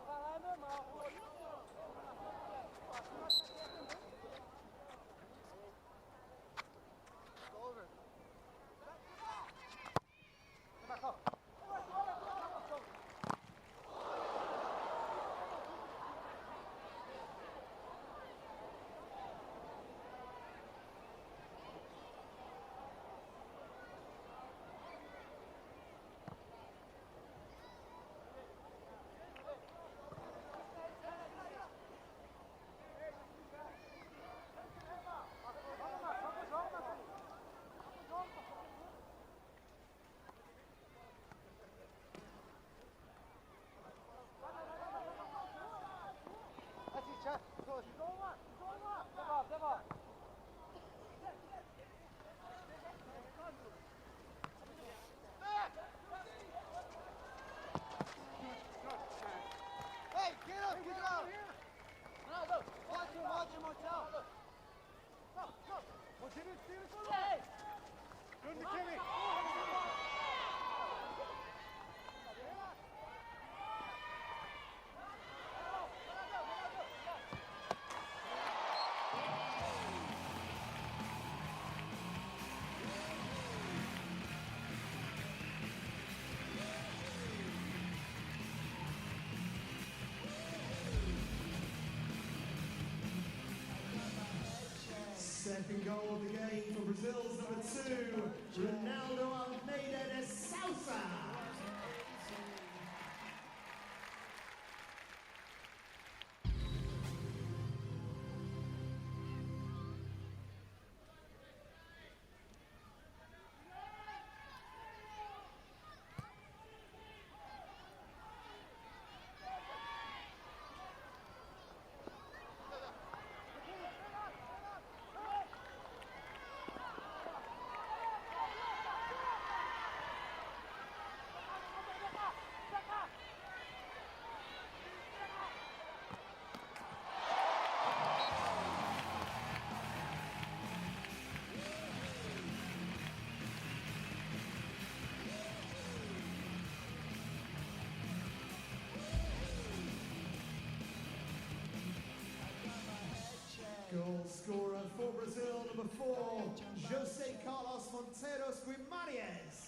Vai lá, é normal. Over. Vai, calma. Second goal of the game for Brazil's number 2, Ronaldo Almeida de Sousa. Goal scorer for Brazil, number 4, Jose Carlos Monteros Guimarães.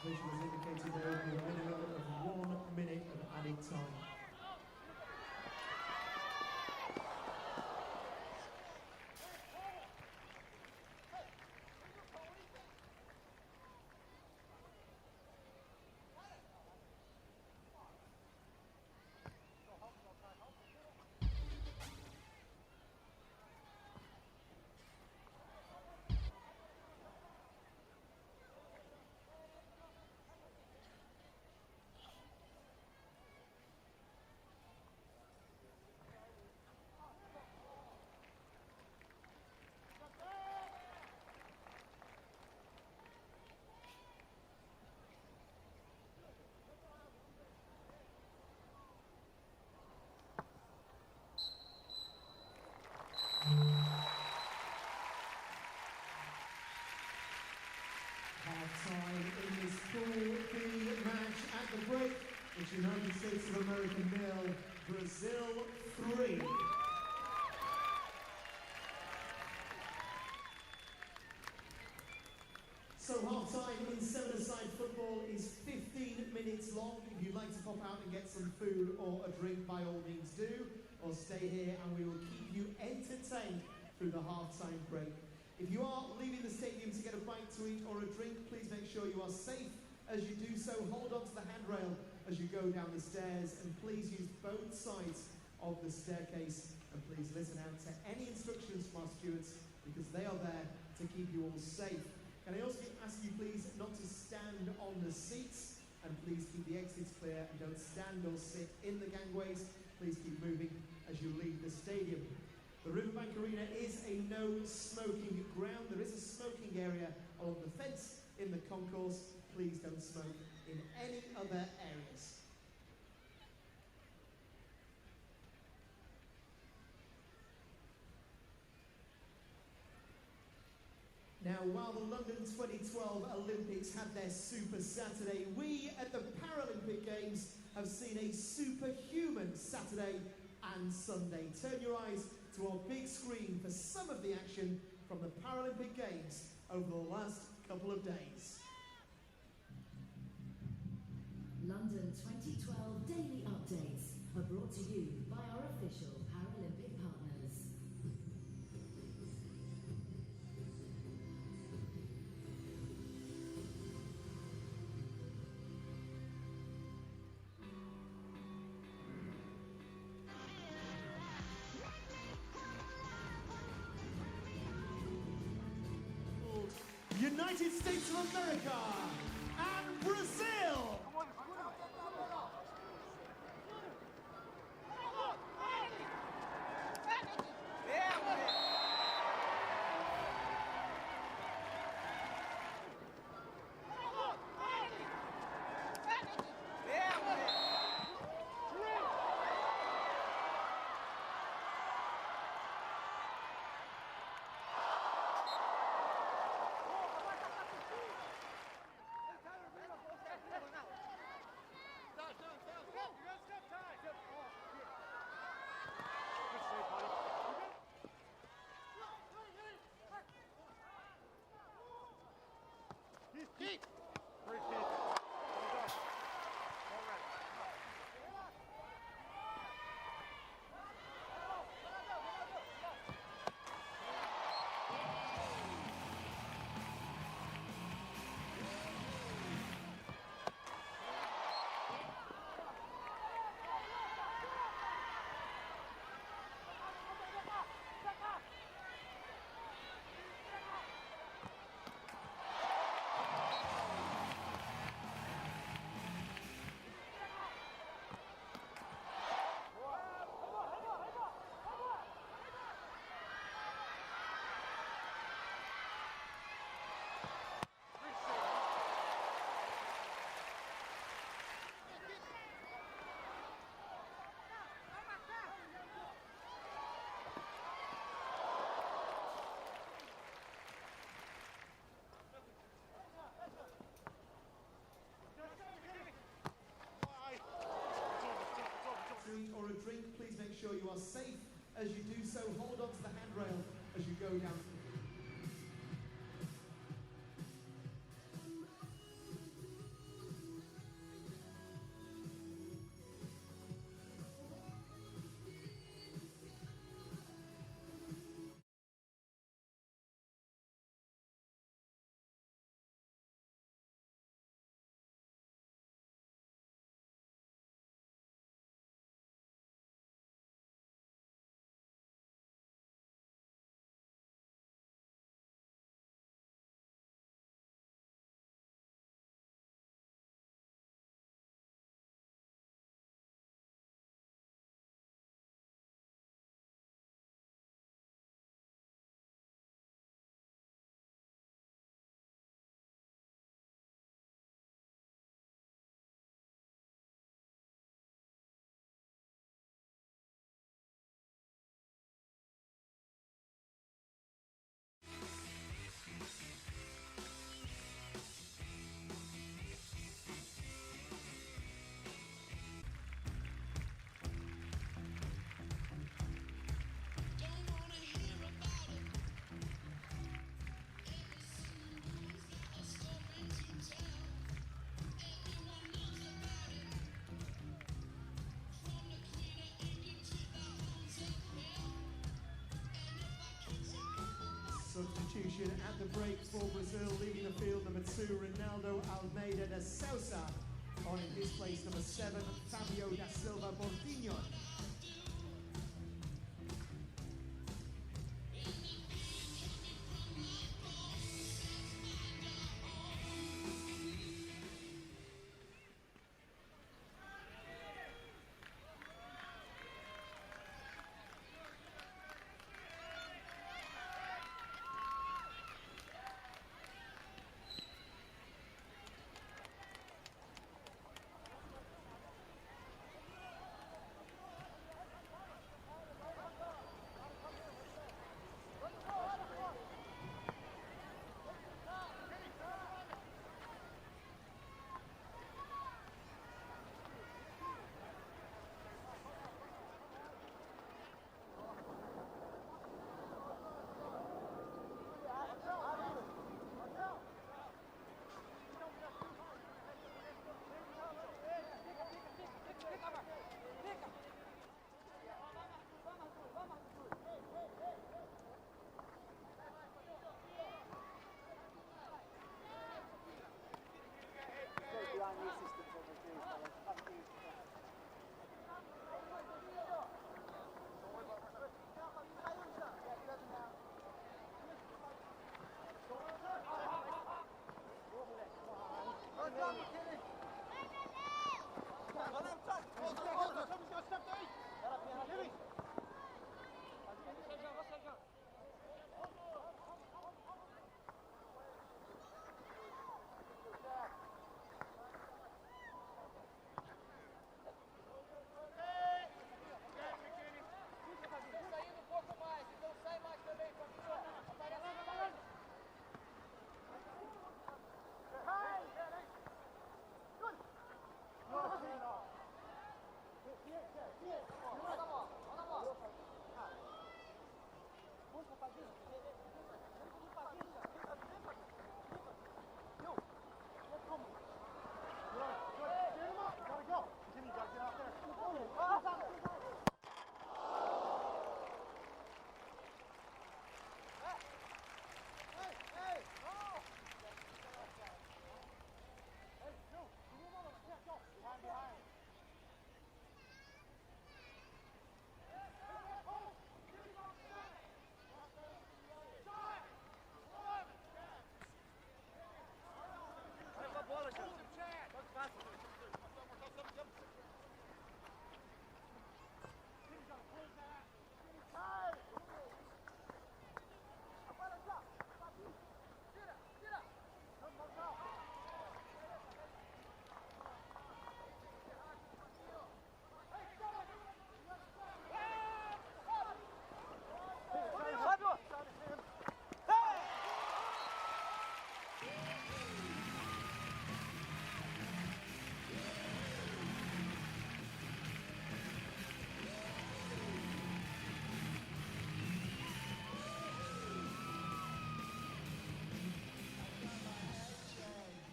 Officials indicated there will be a minimum of 1 minute of added time. Half-time in this Pool B match at the break. It's United States of America 0, Brazil 3. So half-time in seven-a-side football is 15 minutes long. If you'd like to pop out and get some food or a drink, by all means do, or stay here and we will keep you entertained through the half-time break. If you are leaving the stadium to get a bite to eat or a drink, please make sure you are safe as you do so. Hold on to the handrail as you go down the stairs, and please use both sides of the staircase, and please listen out to any instructions from our stewards, because they are there to keep you all safe. Can I also ask you please not to stand on the seats, and please keep the exits clear and don't stand or sit in the gangways. Please keep moving as you leave the stadium. The Riverbank Arena is a no smoking ground. There is a smoking area along the fence in the concourse. Please don't smoke in any other areas. Now, while the London 2012 Olympics had their Super Saturday, we at the Paralympic Games have seen a superhuman Saturday and Sunday. Turn your eyes to our big screen for some of the action from the Paralympic Games over the last couple of days. London 2012 daily updates are brought to you by our official Paralympic partners. United States of America and Brazil. Keep! Or a drink, please make sure you are safe as you do so. Hold on to the handrail as you go down substitution at the break for Brazil, leaving the field number 2, Ronaldo Almeida da Sousa. On in his place, number 7, Fabio da Silva Bordignon.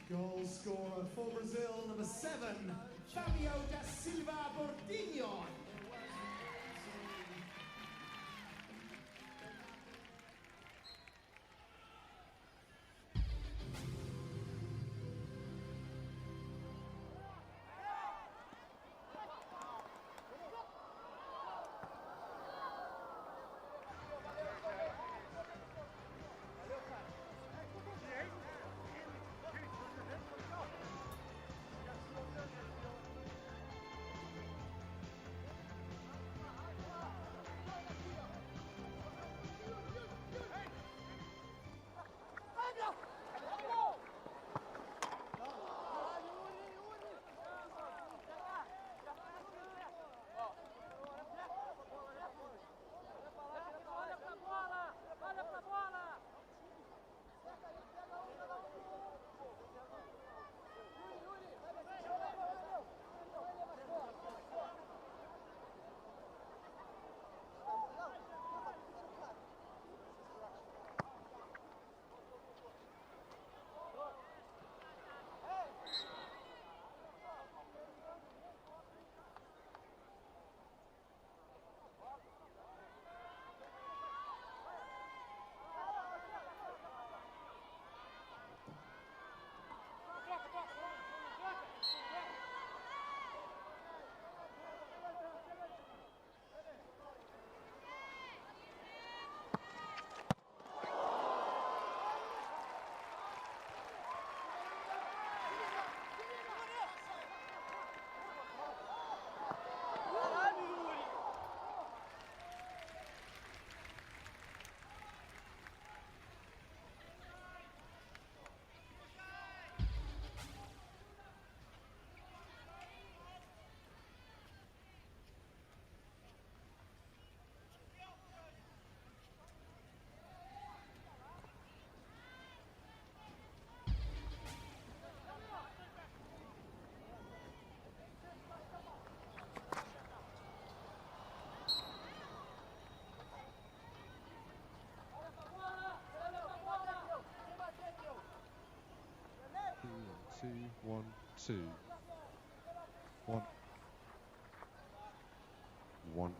Goal scorer for Brazil, number 7, Fabio da Silva Bordignon. 2, 1, 2. 1. 1.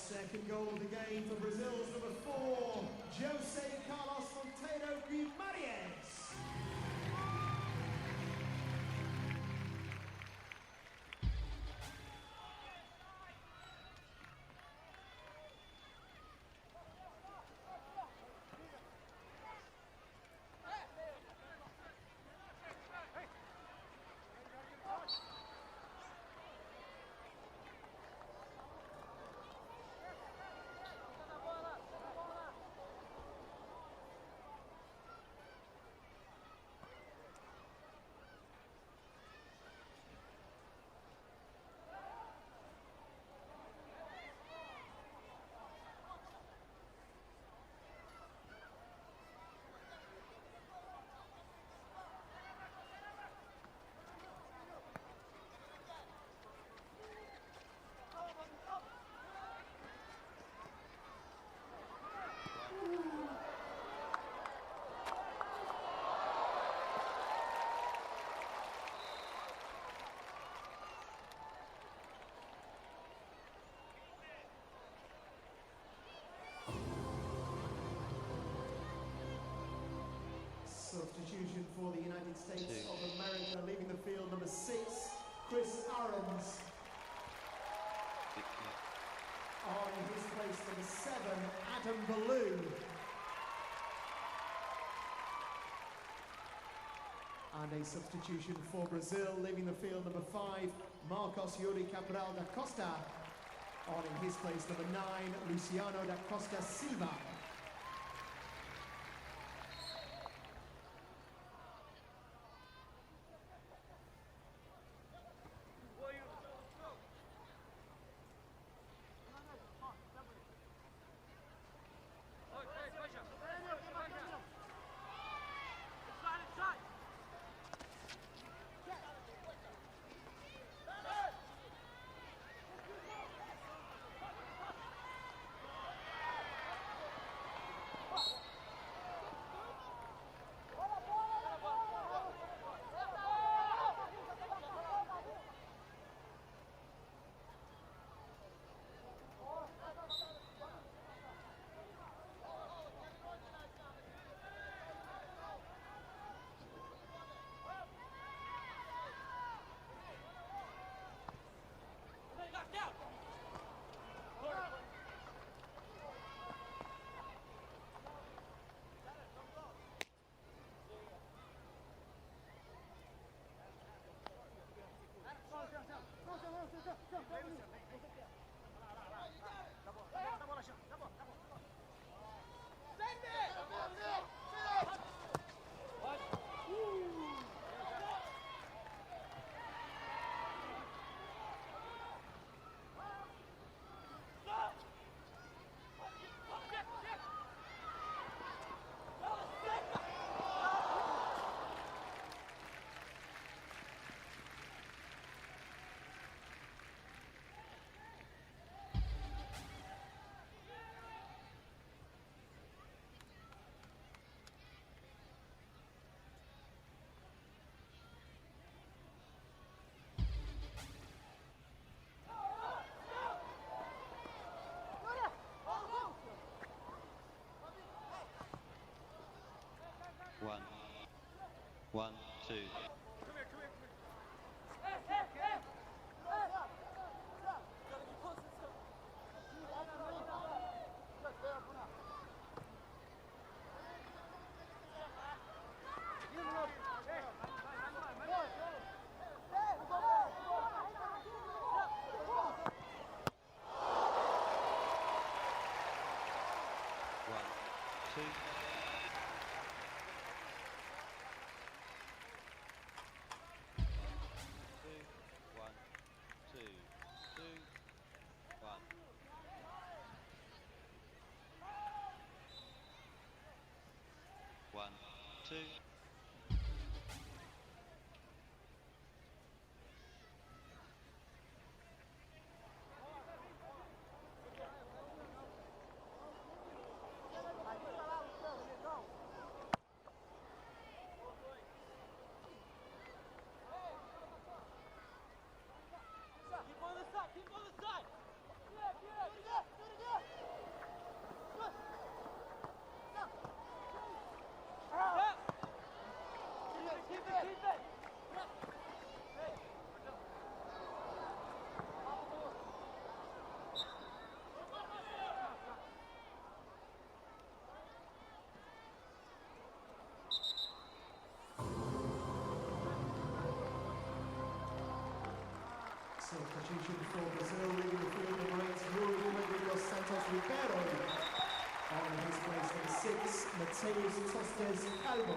Second goal of the game for Brazil's number 4, Jose Carlos Monteiro Guimarães. Substitution for the United States of America, leaving the field, number 6, Chris Aarons. On his place, number 7, Adam Ballou. And a substitution for Brazil, leaving the field, number 5, Marcos Yuri Cabral da Costa. On in his place, number 9, Luciano da Costa Silva. 1, 2. One, two. Substitution for Brazil, leaving the field behind Rodrigo Santos Ribeiro. On his place number 6, Mateus Tostes Calvo.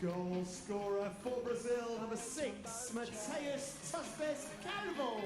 Goal scorer for Brazil, number 6, Mateus Tuspes Carnival.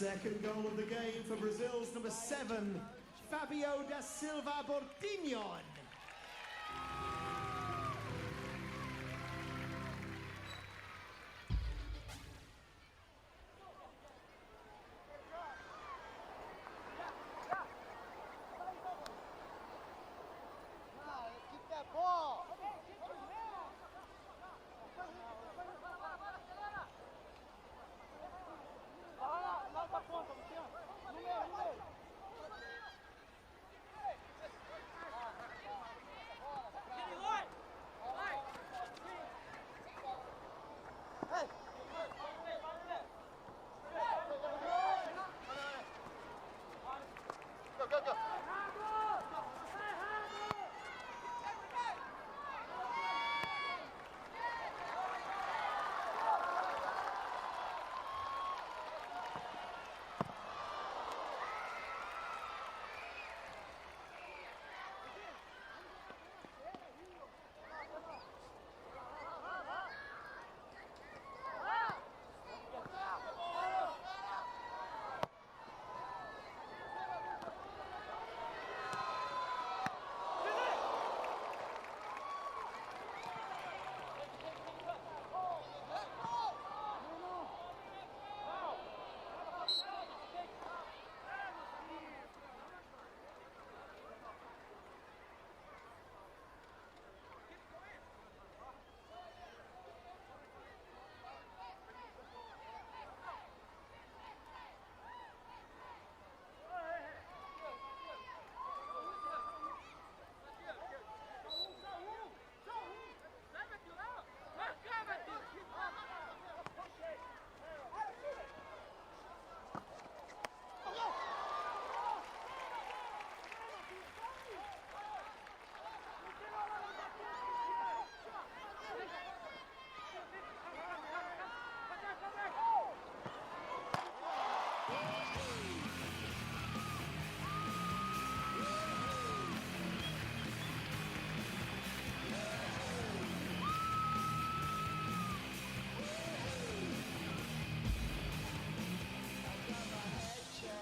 Second goal of the game for Brazil's number 7, Fabio da Silva Bortignon. Keep that ball. Go, go, go.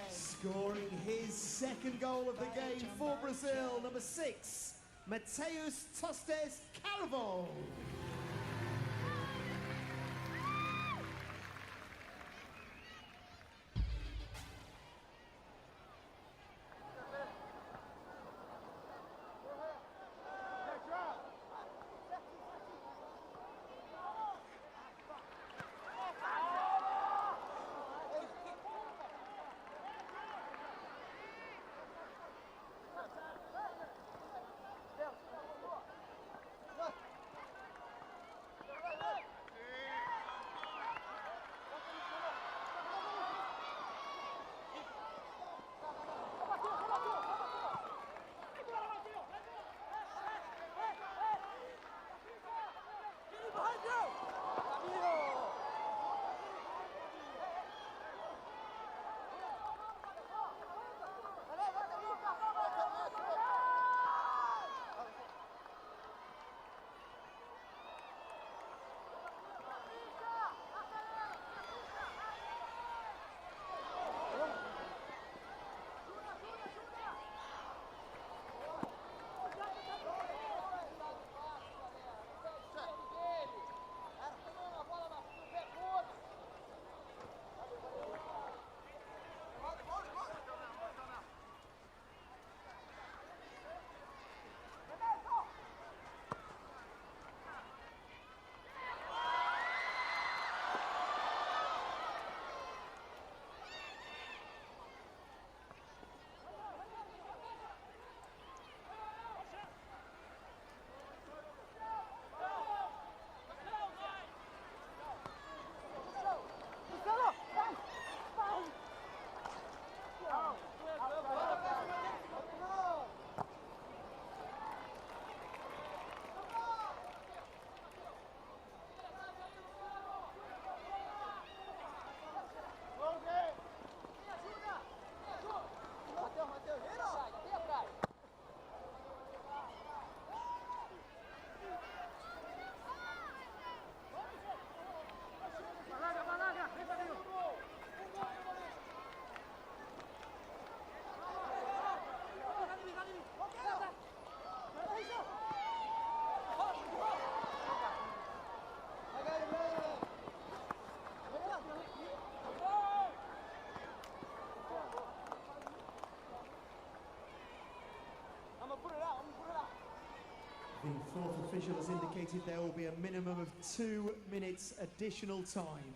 Scoring his second goal of the game for Brazil, number 6, Mateus Tostes Carvalho. The fourth official has indicated there will be a minimum of 2 minutes additional time.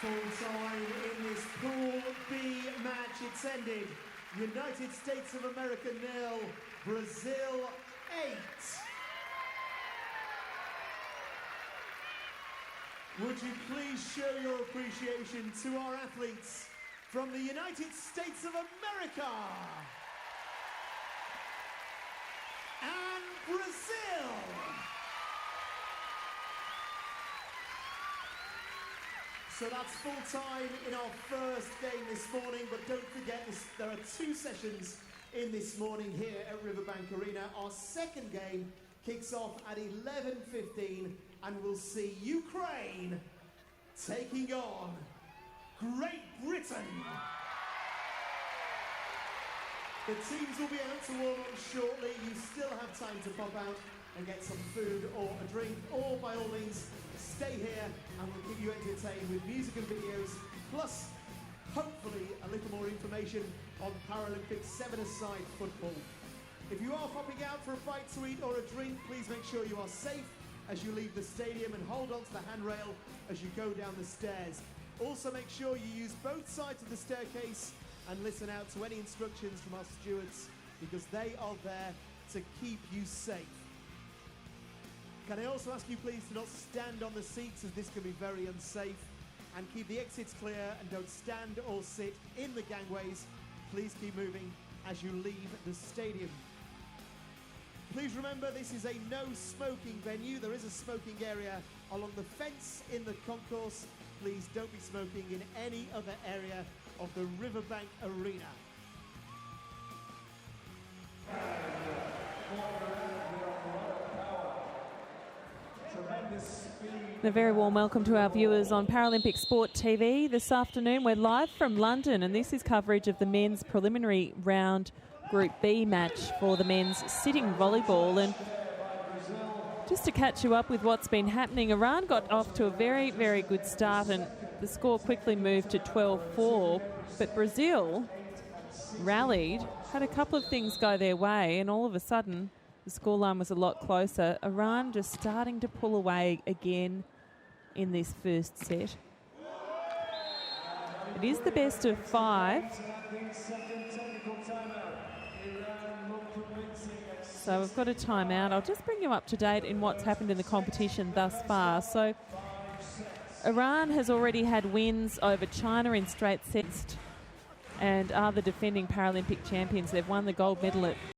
Full time in this Pool B match. It's ended. United States of America 0, Brazil 8. Would you please show your appreciation to our athletes from the United States of America and Brazil? So that's full time in our first game this morning, but don't forget there are 2 sessions in this morning here at Riverbank Arena. Our second game kicks off at 11:15 and we'll see Ukraine taking on Great Britain. The teams will be out to warm up shortly. You still have time to pop out and get some food or a drink, or by all means, stay here and we'll keep you entertained with music and videos, plus hopefully a little more information on Paralympic 7-a-side football. If you are popping out for a bite to eat or a drink, please make sure you are safe as you leave the stadium and hold on to the handrail as you go down the stairs. Also make sure you use both sides of the staircase and listen out to any instructions from our stewards, because they are there to keep you safe. Can I also ask you please to not stand on the seats, as this can be very unsafe, and keep the exits clear and don't stand or sit in the gangways. Please keep moving as you leave the stadium. Please remember, this is a no smoking venue. There is a smoking area along the fence in the concourse. Please don't be smoking in any other area of the Riverbank Arena. A very warm welcome to our viewers on Paralympic Sport TV. This afternoon we're live from London, and this is coverage of the men's preliminary round Group B match for the men's sitting volleyball. And just to catch you up with what's been happening, Iran got off to a very, very good start and the score quickly moved to 12-4, but Brazil rallied, had a couple of things go their way, and all of a sudden the scoreline was a lot closer. Iran just starting to pull away again in this first set. It is the best of 5. So we've got a timeout. I'll just bring you up to date in what's happened in the competition thus far. So Iran has already had wins over China in straight sets and are the defending Paralympic champions. They've won the gold medal at